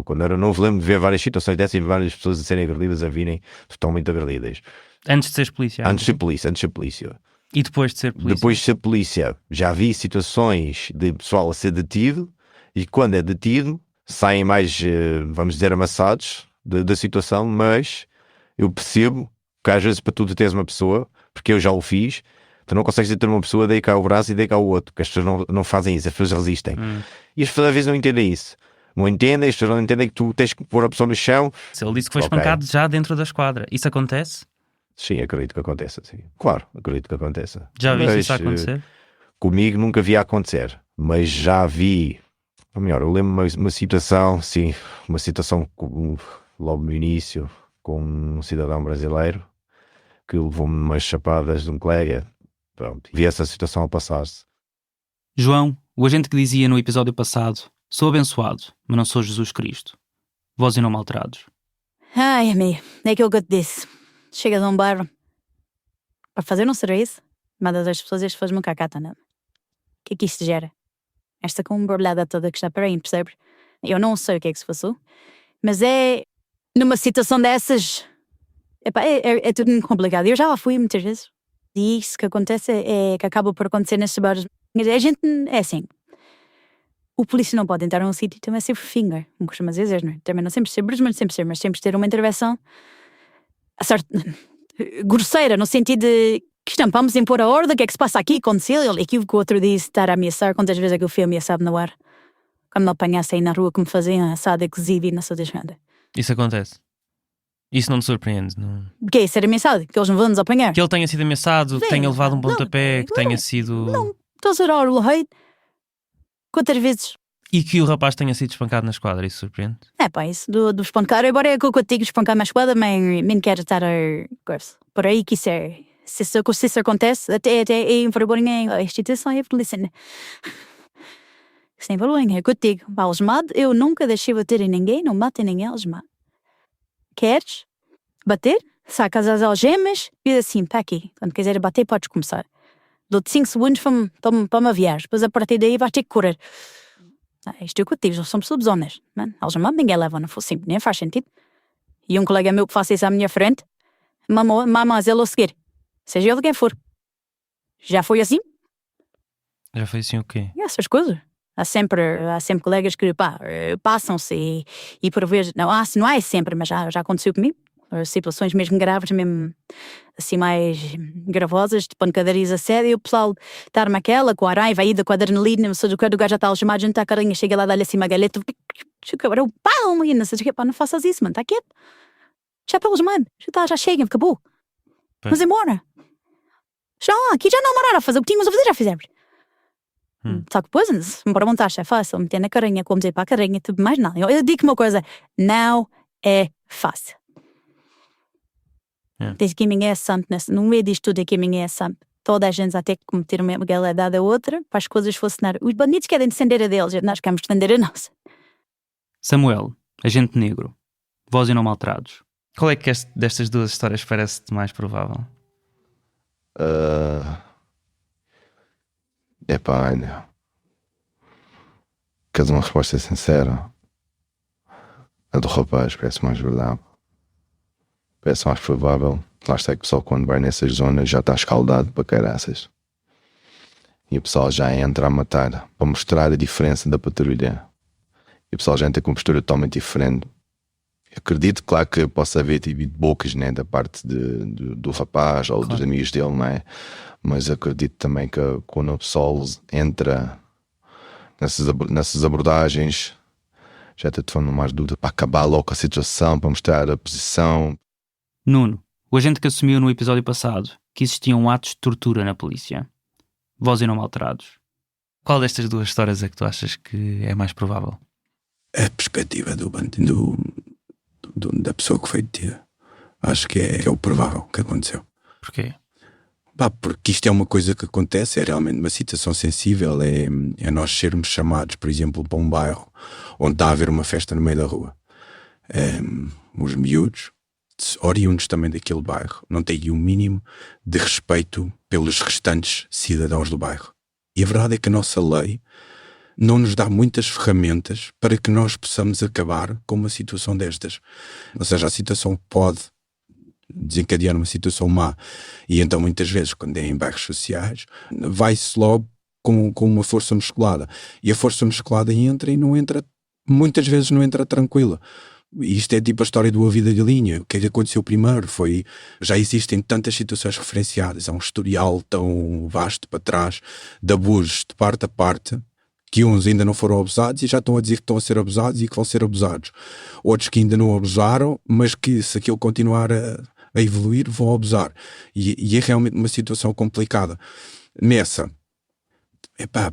Quando era novo, lembro de ver várias situações dessas e várias pessoas a serem agredidas, a virem totalmente agredidas. Antes de seres polícia? Antes de ser polícia. E depois de ser polícia? Depois de ser polícia, já vi situações de pessoal a ser detido, e quando é detido, saem mais, vamos dizer, amassados da situação, mas eu percebo que às vezes para tu deteres uma pessoa, porque eu já o fiz, tu não consegues deter uma pessoa, dei cá o braço e dei cá o outro, porque as pessoas não fazem isso, as pessoas resistem. E as pessoas às vezes não entendem isso. Não entendem, as pessoas não entendem que tu tens que pôr a pessoa no chão. Se ele disse que foi espancado já dentro da esquadra, isso acontece? Sim, acredito que aconteça, sim. Claro, acredito que aconteça. Já viste isso acontecer? Comigo nunca vi acontecer, mas já vi, ou melhor, eu lembro uma situação, sim, uma situação logo no início, com um cidadão brasileiro, que levou-me umas chapadas de um colega, pronto, vi essa situação a passar-se. João, o agente que dizia no episódio passado, sou abençoado, mas não sou Jesus Cristo. Voz e Não Maltrados. Ai, amigo, é aquilo que eu te disse. Chegas a um bar para fazer um serviço, mandas as pessoas e as pessoas nunca acatam nada. O que é que isto gera? Esta combarulhada toda que está para aí, percebes? Eu não sei o que é que se passou, mas é numa situação dessas, é tudo muito complicado. Eu já lá fui muitas vezes, e isso que acontece é que acaba por acontecer nestes bares. A gente é assim, o polícia não pode entrar num sítio e também ser finger, como costuma dizer, não é? Também não sempre ser bruto, mas sempre ter uma intervenção grosseira, no sentido de que vamos impor a ordem, o que é que se passa aqui, aconteceu, ele equívoco, o outro disse estar a ameaçar, quantas vezes é que eu fui ameaçado no ar, quando me apanhasse aí na rua que me faziam assado, exhibido e não sei deixando. Isso acontece? Isso não te surpreende? Não? O que é? Ser ameaçado? Que eles não vão nos apanhar? Que ele tenha sido ameaçado, que tenha levado um pontapé, que tenha sido... Não, estou a ser o rei. Quantas vezes? E que o rapaz tenha sido espancado na esquadra, isso surpreende? Isso do espancar, embora é que eu digo espancar na esquadra, mas nem quero estar por aí que isso é. Se isso acontece, até é envergonha a instituição e a polícia. Sem vergonha, é que eu digo. Algemado, eu nunca deixei bater em ninguém, não bato em ninguém algemado. Queres bater? Sacas as algemas e diz assim, para aqui. Quando quiser bater, podes começar. Dou-te 5 segundos para me aviar. Depois a partir daí vais ter que correr. Isto é o que eu digo, são pessoas honestas, mano. Eles não ninguém leva, não for assim, nem faz sentido. E um colega meu que faça isso à minha frente, mama ele a seguir. Seja ele quem for. Já foi assim? Já foi assim o quê? E essas coisas. Há sempre colegas que passam-se e por vezes, não é sempre, mas já aconteceu comigo. Situações mesmo graves, mesmo assim mais gravosas, de pancadarias a sério, o pessoal estar-me aquela, com a raiva aí, com a adrenalina, não sei do que, o gajo já está algemado, junto à carinha, chega lá, dá-lhe assim uma galeta, pau, e não sei o que, não faças isso, mano, está quieto. Já pelos mano, já chega, acabou. Vamos embora. Aqui já não moraram a fazer o que tínhamos a fazer, já fizemos. Só que depois, se me perguntar se é fácil meter na carinha, como dizer para a carinha, tudo mais, não. Eu digo uma coisa, não é fácil. Diz que ninguém é santo, no meio disto tudo é que ninguém é santo. Toda a gente até que cometer uma galera a outra para as coisas funcionar. Os bandidos querem defender a deles, nós queremos defender a nossa. Samuel, agente negro, Voz e Não Maltrados. Qual é que destas duas histórias parece-te mais provável? Ainda. Queres uma resposta sincera? A do rapaz parece mais verdade. Parece mais provável. Lá está que o pessoal, quando vai nessas zonas, já está escaldado para caraças. E o pessoal já entra a matar para mostrar a diferença da patrulha. E o pessoal já entra com uma postura totalmente diferente. Eu acredito, claro, que possa haver bocas, né, da parte do rapaz ou dos amigos dele, não é? Mas acredito também que quando o pessoal entra nessas abordagens, já está tomando mais dúvida para acabar logo com a situação, para mostrar a posição. Nuno, o agente que assumiu no episódio passado que existiam atos de tortura na polícia. Voz e Não Maltrados. Qual destas duas histórias é que tu achas que é mais provável? A perspectiva da pessoa que foi detida. Acho que é o provável que aconteceu. Porquê? Porque isto é uma coisa que acontece, é realmente uma situação sensível, é nós sermos chamados, por exemplo, para um bairro onde está a haver uma festa no meio da rua. Os miúdos, oriundos também daquele bairro, não têm o mínimo de respeito pelos restantes cidadãos do bairro. E a verdade é que a nossa lei não nos dá muitas ferramentas para que nós possamos acabar com uma situação destas. Ou seja, a situação pode desencadear uma situação má, e então muitas vezes, quando é em bairros sociais, vai-se logo com uma força musculada, e a força musculada entra e não entra, muitas vezes não entra tranquila. E isto é tipo a história do A Vida de Linha. O que aconteceu primeiro foi, já existem tantas situações referenciadas, há um historial tão vasto para trás de abusos de parte a parte, que uns ainda não foram abusados e já estão a dizer que estão a ser abusados e que vão ser abusados. Outros que ainda não abusaram, mas que se aquilo continuar a evoluir, vão abusar. E é realmente uma situação complicada. Nessa,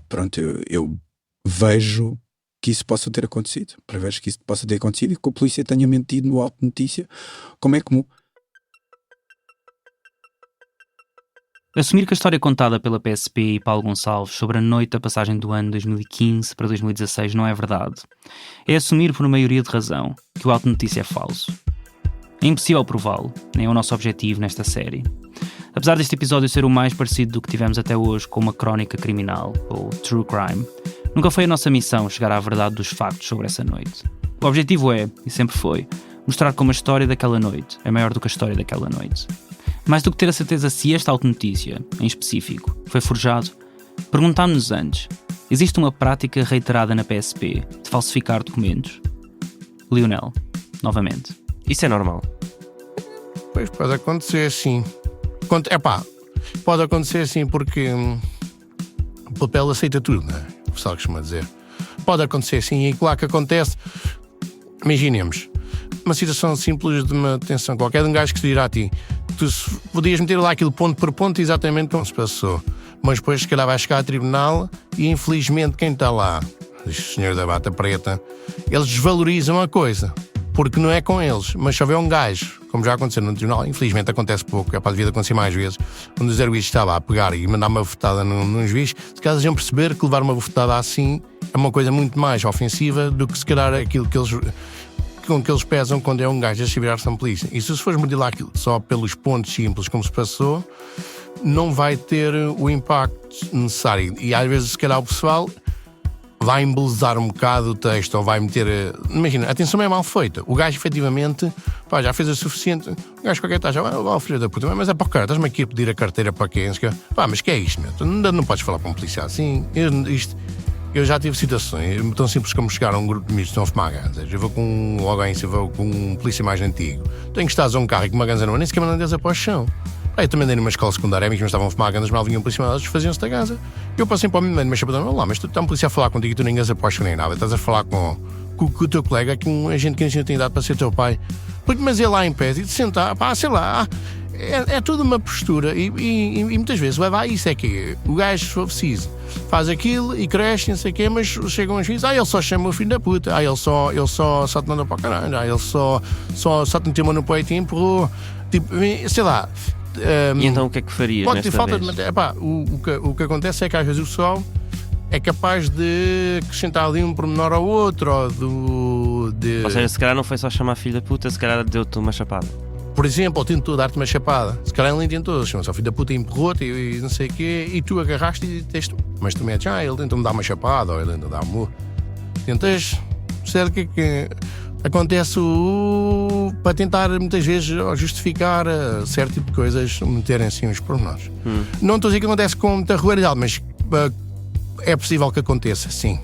pronto, eu vejo que isso possa ter acontecido. Prevejo que isso possa ter acontecido e que a polícia tenha mentido no Auto Notícia, como é comum. Assumir que a história contada pela PSP e Paulo Gonçalves sobre a noite da passagem do ano 2015 para 2016 não é verdade. É assumir por maioria de razão que o Auto Notícia é falso. É impossível prová-lo, nem é o nosso objetivo nesta série. Apesar deste episódio ser o mais parecido do que tivemos até hoje com uma crónica criminal, ou true crime, nunca foi a nossa missão chegar à verdade dos factos sobre essa noite. O objetivo é, e sempre foi, mostrar como a história daquela noite é maior do que a história daquela noite. Mais do que ter a certeza se esta autonotícia, em específico, foi forjado, perguntámos-nos antes, existe uma prática reiterada na PSP de falsificar documentos? Lionel, novamente. Isso é normal? Pois pode acontecer sim. Pode acontecer sim porque o papel aceita tudo, não é? O pessoal costuma dizer. Pode acontecer sim, e claro que acontece. Imaginemos uma situação simples de uma detenção qualquer de um gajo que se dirá a ti. Tu podias meter lá aquilo ponto por ponto exatamente como se passou, mas depois se calhar vai chegar a tribunal e infelizmente quem está lá, diz o senhor da bata preta, eles desvalorizam a coisa, porque não é com eles, mas se houver um gajo, como já aconteceu no tribunal, infelizmente acontece pouco, é para devia acontecer mais vezes, quando o Zé Luís estava a pegar e mandar uma bofetada num juiz, se calhar iam perceber que levar uma bofetada assim é uma coisa muito mais ofensiva do que se calhar aquilo que eles... com que eles pesam quando é um gajo a se virar-se a polícia. E se fores medir lá aquilo só pelos pontos simples como se passou, não vai ter o impacto necessário. E às vezes, se calhar, o pessoal vai embelezar um bocado o texto ou vai meter... Imagina, a atenção é mal feita. O gajo, efetivamente, pá, já fez o suficiente. O gajo qualquer está já, filho da puta, mas é para o cara, estás-me aqui a pedir a carteira para quem? Pá, mas que é isto, meu? Tu não podes falar para um policial assim. Eu já tive situações tão simples como chegar a um grupo de amigos que estão a fumar ganzas. Eu vou com alguém, se eu vou com um polícia mais antigo. Tenho que estar a um carro e com uma ganza não, nem sequer me andei para o chão. Eu também dei numa escola secundária, amigos meus estavam a fumar ganzas, mal vinham um polícia, eles faziam-se da ganza. Eu passei para o menino, mas chapadão, lá, mas tu está um polícia a falar contigo e tu nem ganza para o chão nem nada. Estás a falar com o teu colega, que um agente que ainda tem idade para ser teu pai. Mas ele lá em pé e de sentar, pá, sei lá... É toda uma postura e muitas vezes leva a isso, é que o gajo, se for preciso, faz aquilo e cresce, não sei o quê, mas chegam uns juízes, ele só chama o filho da puta, ele só te manda para o caralho, ele só te meteu no peito e empurrou, tipo, sei lá. E então o que é que farias pode nesta ter falta vez? O que acontece é que às vezes o pessoal é capaz de acrescentar ali um pormenor ao outro, ou seja, se calhar não foi só chamar filho da puta, se calhar deu-te uma chapada. Por exemplo, ele tentou dar-te uma chapada. Se calhar ele tentou, chama-se ao filho da puta, empurrou-te e não sei o quê, e tu agarraste e disseste, mas tu metes, ele tentou-me dar uma chapada, ou ele tentou dar um... Tentas, certo que acontece para tentar muitas vezes justificar certo tipo de coisas, meterem assim uns pormenores. Não estou a dizer que acontece com muita regularidade, mas é possível que aconteça, sim.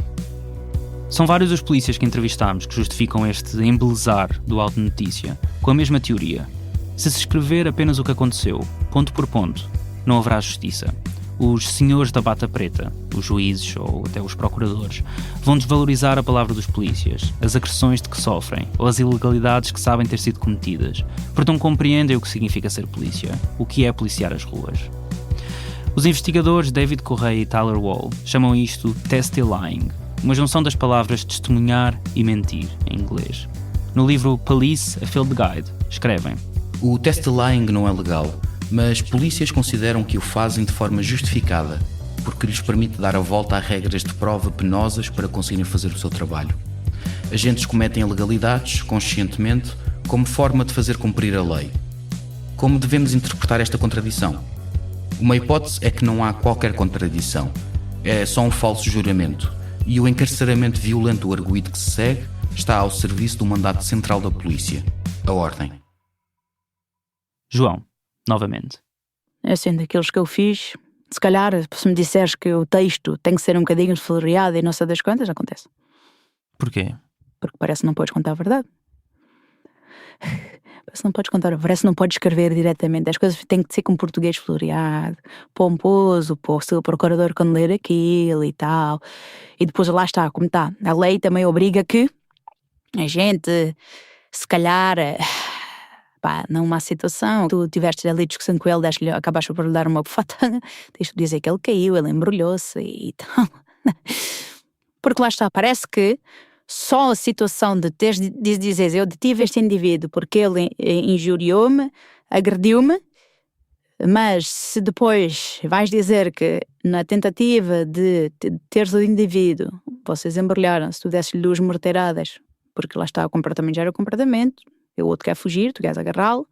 São vários os polícias que entrevistámos que justificam este embelezar do Auto Notícia com a mesma teoria. Se escrever apenas o que aconteceu, ponto por ponto, não haverá justiça. Os senhores da bata preta, os juízes ou até os procuradores, vão desvalorizar a palavra dos polícias, as agressões de que sofrem ou as ilegalidades que sabem ter sido cometidas, porque não compreendem o que significa ser polícia, o que é policiar as ruas. Os investigadores David Correia e Tyler Wall chamam isto testy lying, uma junção das palavras testemunhar e mentir, em inglês. No livro Police, a Field Guide, escrevem: O testy lying não é legal, mas polícias consideram que o fazem de forma justificada, porque lhes permite dar a volta a regras de prova penosas para conseguirem fazer o seu trabalho. Agentes cometem ilegalidades, conscientemente, como forma de fazer cumprir a lei. Como devemos interpretar esta contradição? Uma hipótese é que não há qualquer contradição. É só um falso juramento. E o encarceramento violento do arguido que se segue está ao serviço do mandato central da polícia, a ordem. João, novamente. É assim, daqueles que eu fiz, se calhar, se me disseres que o texto tem que ser um bocadinho floreado e não sei das quantas, acontece. Porquê? Porque parece que não podes contar a verdade. Parece que não podes escrever diretamente. As coisas têm que ser com português floreado, pomposo, para o seu procurador quando ler aquilo e tal. E depois lá está, como está. A lei também obriga que a gente, se calhar, numa situação, tu tiveste ali discussão com ele, acabaste por lhe dar uma bufata, tens de dizer que ele caiu, ele embrulhou-se e tal. Porque lá está, parece que só a situação de teres de dizer eu detive este indivíduo porque ele injuriou-me, agrediu-me, mas se depois vais dizer que na tentativa de teres o indivíduo, vocês embrulharam-se, tu desses-lhe 2 morteiradas, porque lá está, o comportamento já era o comportamento, o outro quer fugir, tu queres agarrá-lo,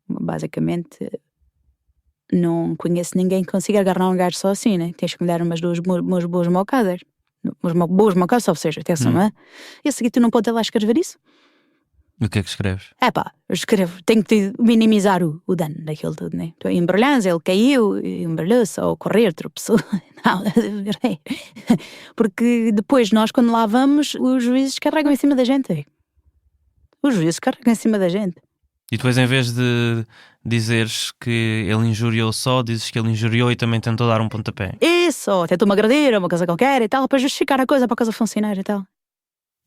basicamente não conheço ninguém que consiga agarrar um gajo só assim, né? Tens que lhe dar umas boas mocadas. Umas boas mocadas, ou seja, atenção, não é? E a seguir tu não podes ir lá escrever isso? O que é que escreves? Eu escrevo, tenho que minimizar o dano daquilo tudo, né? Tu embrulhas, ele caiu, embrulhou-se, ou correr, tropeçou. Não, porque depois nós, quando lá vamos, os juízes carregam em cima da gente. Os juízes carregam em cima da gente. E depois, em vez de dizeres que ele injuriou só, dizes que ele injuriou e também tentou dar um pontapé. Isso, tentou-me agredir, uma coisa qualquer e tal, para justificar a coisa, para a coisa funcionar e tal.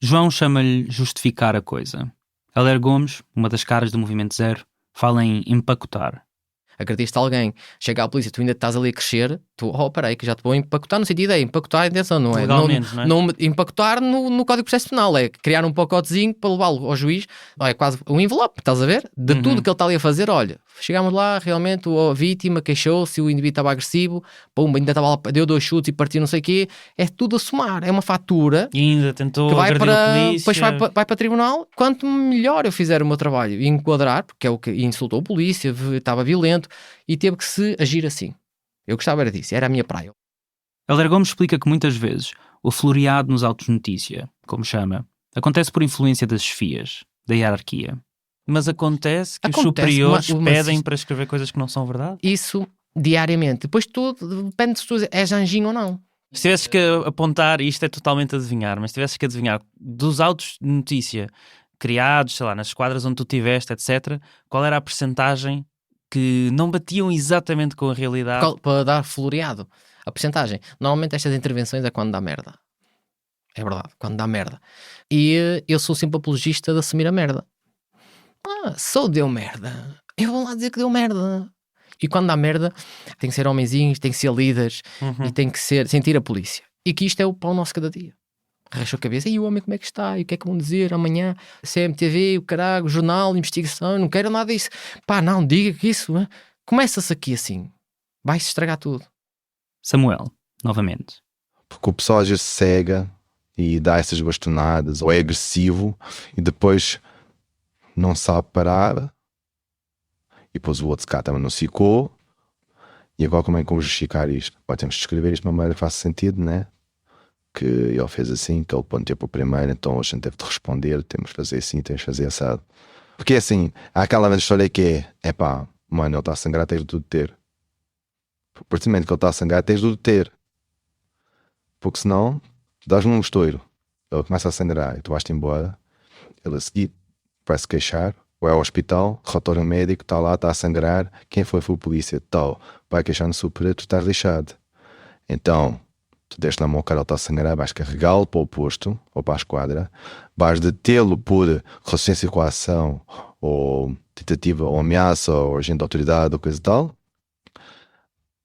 João chama-lhe justificar a coisa. Helder Gomes, uma das caras do Movimento Zero, fala em empacotar. Agrediste alguém, chega à polícia, tu ainda estás ali a crescer, tu, peraí, que já te vou empacotar, no sentido é empacotar a intenção, não é? Legalmente, não é? Não empacotar no Código de Processo Penal, é criar um pacotezinho para levá-lo ao juiz, é quase um envelope, estás a ver? De tudo que ele está ali a fazer, olha, chegámos lá, realmente a vítima queixou-se, o indivíduo estava agressivo, pumba, ainda estava lá, deu 2 chutes e partiu não sei o quê, é tudo a somar, é uma fatura e ainda tentou que vai agredir para, a polícia. depois vai para tribunal, quanto melhor eu fizer o meu trabalho e enquadrar, porque é o que insultou a polícia, estava violento, e teve que se agir assim. Eu gostava era disso, era a minha praia. Helder Gomes explica que muitas vezes O floreado nos autos de notícia, como chama, acontece por influência das chefias, da hierarquia. Mas acontece que os superiores pedem para escrever coisas que não são verdade? Isso diariamente. Depois tudo depende se tu és anjinho ou não. Se tivesses que apontar, e isto é totalmente adivinhar, mas se tivesses que adivinhar dos autos de notícia criados, sei lá, nas esquadras onde tu tiveste, etc., qual era a percentagem que não batiam exatamente com a realidade? Para dar floreado. A percentagem. Normalmente estas intervenções é quando dá merda. É verdade, quando dá merda. E eu sou sempre apologista de assumir a merda. Só deu merda. Eu vou lá dizer que deu merda. E quando dá merda, tem que ser homenzinhos, tem que ser líderes e tem que sentir a polícia. E que isto é o pão nosso cada dia. Arrastou a cabeça. E o homem como é que está? E o que é que vão dizer amanhã? CMTV, o caralho, jornal, investigação, não quero nada disso. Pá, não, diga que isso... Começa-se aqui assim. Vai-se estragar tudo. Samuel, novamente. Porque o pessoal às vezes cega e dá essas bastonadas, ou é agressivo e depois não sabe parar, e depois o outro se cá também não ficou. E agora como é que vamos justificar isto? Temos de escrever isto de uma maneira que faça sentido, né? Que ele fez assim, que ele pontou para o primeiro, então a gente deve de responder, temos de fazer assim, temos de fazer assado. Porque assim, há aquela história que é pá, mano, ele está a sangrar, tens de tudo ter. A partir do momento que ele está a sangrar, tens de tudo ter. Porque senão, dás-me um estouro, ele começa a sangrar e tu vais-te embora, ele a seguir vai se queixar, vai ao hospital, relatório médico, está lá, está a sangrar, quem foi a polícia, tal, vai queixar no superior, tu estás lixado. Então, tu deste na mão o cara, ele está a sangrar, vais carregá-lo para o posto, ou para a esquadra, vais detê-lo por resistência com a ação, ou tentativa, ou ameaça, ou agente de autoridade, ou coisa e tal,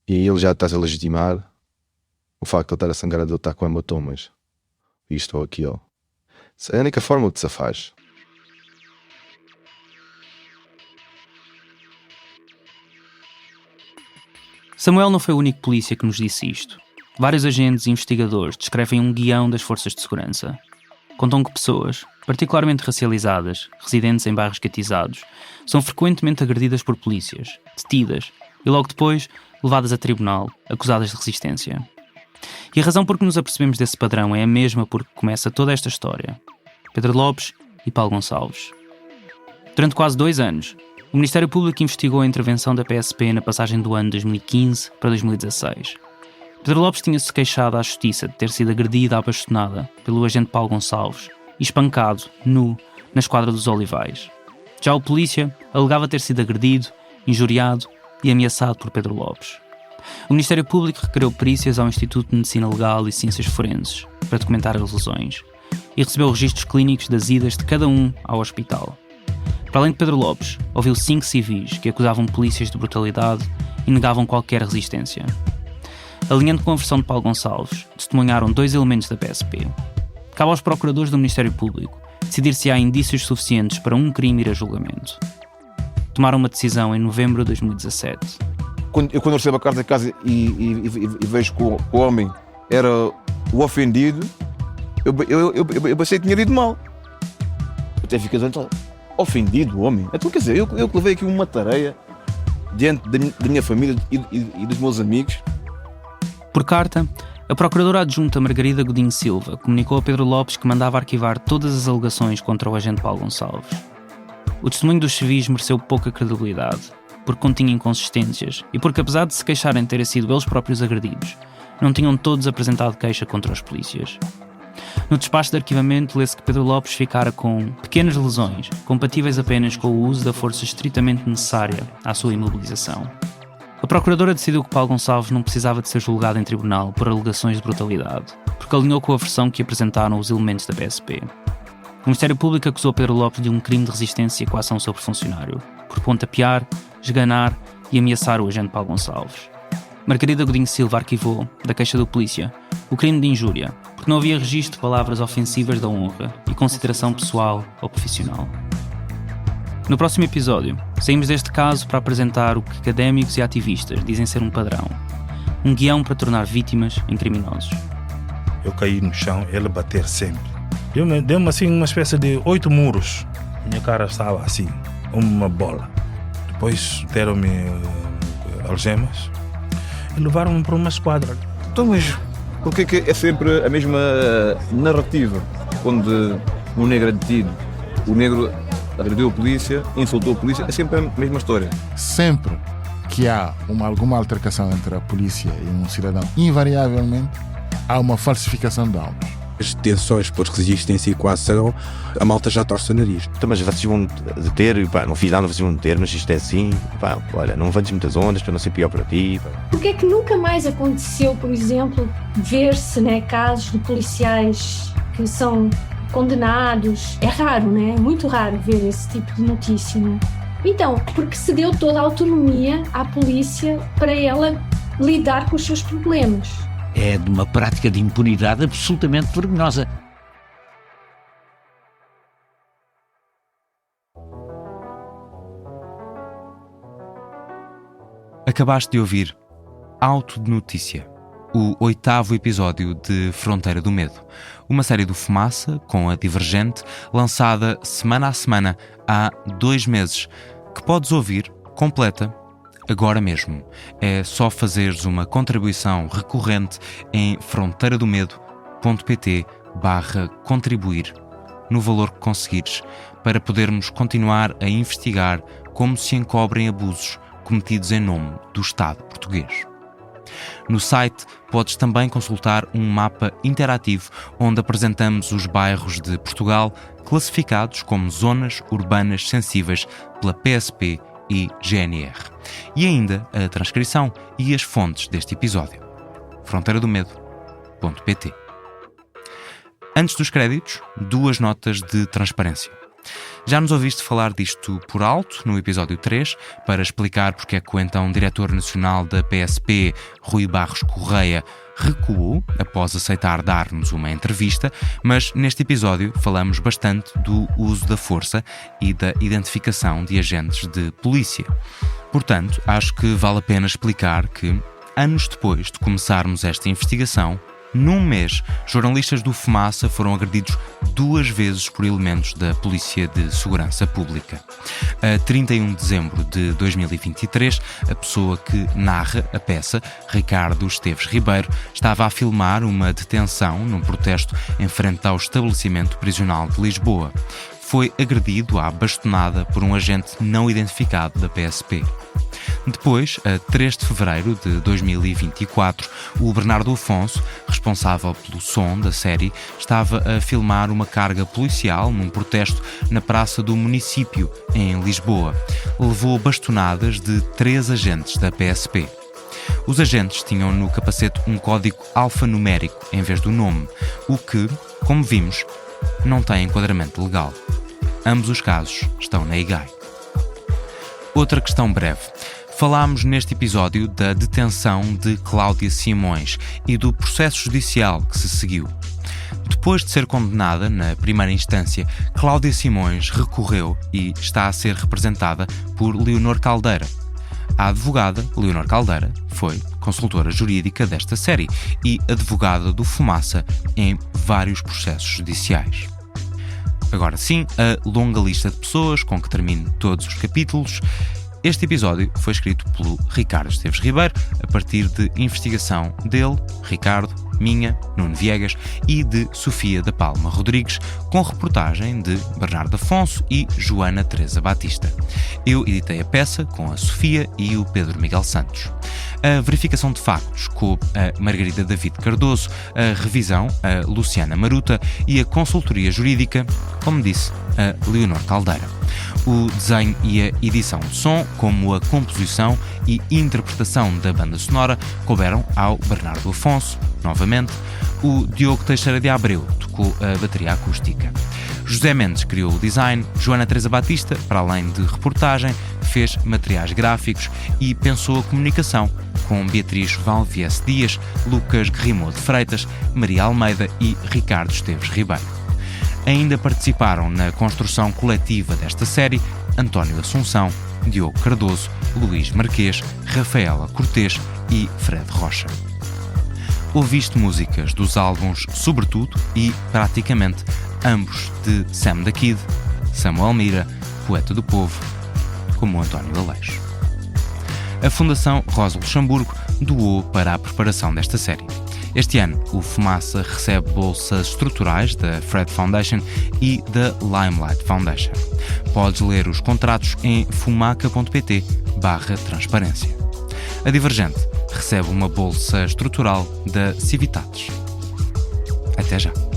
e aí ele já estás a legitimar o facto de ele estar a sangrar, de ele estar com hematomas, isto ou aquilo. Essa é a única forma de se faz. Samuel não foi o único polícia que nos disse isto. Vários agentes e investigadores descrevem um guião das forças de segurança. Contam que pessoas, particularmente racializadas, residentes em bairros catizados, são frequentemente agredidas por polícias, detidas e logo depois levadas a tribunal, acusadas de resistência. E a razão por que nos apercebemos desse padrão é a mesma por que começa toda esta história. Pedro Lopes e Paulo Gonçalves. Durante quase 2 anos, o Ministério Público investigou a intervenção da PSP na passagem do ano 2015 para 2016. Pedro Lopes tinha-se queixado à Justiça de ter sido agredida à bastonada pelo agente Paulo Gonçalves e espancado, nu, na esquadra dos Olivais. Já o polícia alegava ter sido agredido, injuriado e ameaçado por Pedro Lopes. O Ministério Público requereu perícias ao Instituto de Medicina Legal e Ciências Forenses para documentar as lesões e recebeu registros clínicos das idas de cada um ao hospital. Para além de Pedro Lopes, ouviu 5 civis que acusavam polícias de brutalidade e negavam qualquer resistência. Alinhando com a versão de Paulo Gonçalves, testemunharam 2 elementos da PSP. Cabe aos procuradores do Ministério Público decidir se há indícios suficientes para um crime ir a julgamento. Tomaram uma decisão em novembro de 2017. Quando eu recebo a carta de casa e vejo que o homem era o ofendido, eu pensei que tinha ido mal. Eu até fiquei então, ofendido o homem? Então quer dizer, eu levei aqui uma tareia diante da minha família e dos meus amigos. Por carta, a procuradora adjunta Margarida Godinho Silva comunicou a Pedro Lopes que mandava arquivar todas as alegações contra o agente Paulo Gonçalves. O testemunho dos civis mereceu pouca credibilidade, porque continha inconsistências e porque, apesar de se queixarem de terem sido eles próprios agredidos, não tinham todos apresentado queixa contra os polícias. No despacho de arquivamento lê-se que Pedro Lopes ficara com pequenas lesões, compatíveis apenas com o uso da força estritamente necessária à sua imobilização. A procuradora decidiu que Paulo Gonçalves não precisava de ser julgado em tribunal por alegações de brutalidade, porque alinhou com a versão que apresentaram os elementos da PSP. O Ministério Público acusou Pedro Lopes de um crime de resistência e coação sobre funcionário, por pontapear, esganar e ameaçar o agente Paulo Gonçalves. Margarida Godinho Silva arquivou, da queixa do polícia, o crime de injúria, porque não havia registro de palavras ofensivas da honra e consideração pessoal ou profissional. No próximo episódio, saímos deste caso para apresentar o que académicos e ativistas dizem ser um padrão. Um guião para tornar vítimas em criminosos. Eu caí no chão, ele bater sempre. Deu-me assim uma espécie de 8 muros. Minha cara estava assim, uma bola. Depois deram-me algemas e levaram-me para uma esquadra. Então, mas Porque que é sempre a mesma narrativa? Quando um negro é detido, o negro agrediu a polícia, insultou a polícia, é sempre a mesma história. Sempre que há alguma altercação entre a polícia e um cidadão, invariavelmente há uma falsificação de autos. As detenções por resistência e coação, a malta já torce o nariz. Então, mas vocês vão deter, pá, não fiz nada, vocês vão deter, mas isto é assim, pá, olha, não levantes muitas ondas para não ser pior para ti. Pá. Porque é que nunca mais aconteceu, por exemplo, ver-se, né, casos de policiais que são condenados? É raro, né? É muito raro ver esse tipo de notícia, né? Então, porque se deu toda a autonomia à polícia para ela lidar com os seus problemas. É de uma prática de impunidade absolutamente vergonhosa. Acabaste de ouvir Auto de Notícia, o 8º episódio de Fronteira do Medo, uma série do Fumaça com a Divergente, lançada semana a semana há 2 meses, que podes ouvir completa agora mesmo. É só fazeres uma contribuição recorrente em fronteiradomedo.pt/contribuir, no valor que conseguires, para podermos continuar a investigar como se encobrem abusos cometidos em nome do Estado português. No site podes também consultar um mapa interativo onde apresentamos os bairros de Portugal classificados como zonas urbanas sensíveis pela PSP e GNR. E ainda a transcrição e as fontes deste episódio. fronteiradomedo.pt. Antes dos créditos, 2 notas de transparência. Já nos ouviste falar disto por alto no episódio 3, para explicar porque é que o então diretor nacional da PSP, Rui Barros Correia, recuou após aceitar dar-nos uma entrevista, mas neste episódio falamos bastante do uso da força e da identificação de agentes de polícia. Portanto, acho que vale a pena explicar que, anos depois de começarmos esta investigação, num mês, jornalistas do Fumaça foram agredidos 2 vezes por elementos da Polícia de Segurança Pública. A 31 de dezembro de 2023, a pessoa que narra a peça, Ricardo Esteves Ribeiro, estava a filmar uma detenção num protesto em frente ao estabelecimento prisional de Lisboa. Foi agredido à bastonada por um agente não identificado da PSP. Depois, a 3 de fevereiro de 2024, o Bernardo Afonso, responsável pelo som da série, estava a filmar uma carga policial num protesto na praça do município, em Lisboa. Levou bastonadas de 3 agentes da PSP. Os agentes tinham no capacete um código alfanumérico em vez do nome, o que, como vimos, não tem enquadramento legal. Ambos os casos estão na IGAI. Outra questão breve. Falámos neste episódio da detenção de Cláudia Simões e do processo judicial que se seguiu. Depois de ser condenada na primeira instância, Cláudia Simões recorreu e está a ser representada por Leonor Caldeira. A advogada Leonor Caldeira foi consultora jurídica desta série e advogada do Fumaça em vários processos judiciais. Agora sim, a longa lista de pessoas com que termino todos os capítulos. Este episódio foi escrito pelo Ricardo Esteves Ribeiro, a partir de investigação dele, Ricardo, minha, Nuno Viegas e de Sofia da Palma Rodrigues, com reportagem de Bernardo Afonso e Joana Teresa Batista. Eu editei a peça com a Sofia e o Pedro Miguel Santos. A verificação de factos coube a Margarida David Cardoso, a revisão a Luciana Maruta e a consultoria jurídica, como disse, a Leonor Caldeira. O desenho e a edição de som, como a composição e interpretação da banda sonora, couberam ao Bernardo Afonso, novamente. O Diogo Teixeira de Abreu tocou a bateria acústica. José Mendes criou o design, Joana Teresa Batista, para além de reportagem, fez materiais gráficos e pensou a comunicação, com Beatriz Valviesse Dias, Lucas Guerrimou de Freitas, Maria Almeida e Ricardo Esteves Ribeiro. Ainda participaram na construção coletiva desta série António Assunção, Diogo Cardoso, Luís Marquês, Rafaela Cortês e Fred Rocha. Ouviste músicas dos álbuns Sobretudo e Praticamente, ambos de Sam da Kid, Samuel Mira, poeta do povo, como António Aleixo. A Fundação Rosa Luxemburgo doou para a preparação desta série. Este ano, o Fumaça recebe bolsas estruturais da Fred Foundation e da Limelight Foundation. Podes ler os contratos em fumaca.pt/transparência. A Divergente recebe uma bolsa estrutural da Civitatis. Até já!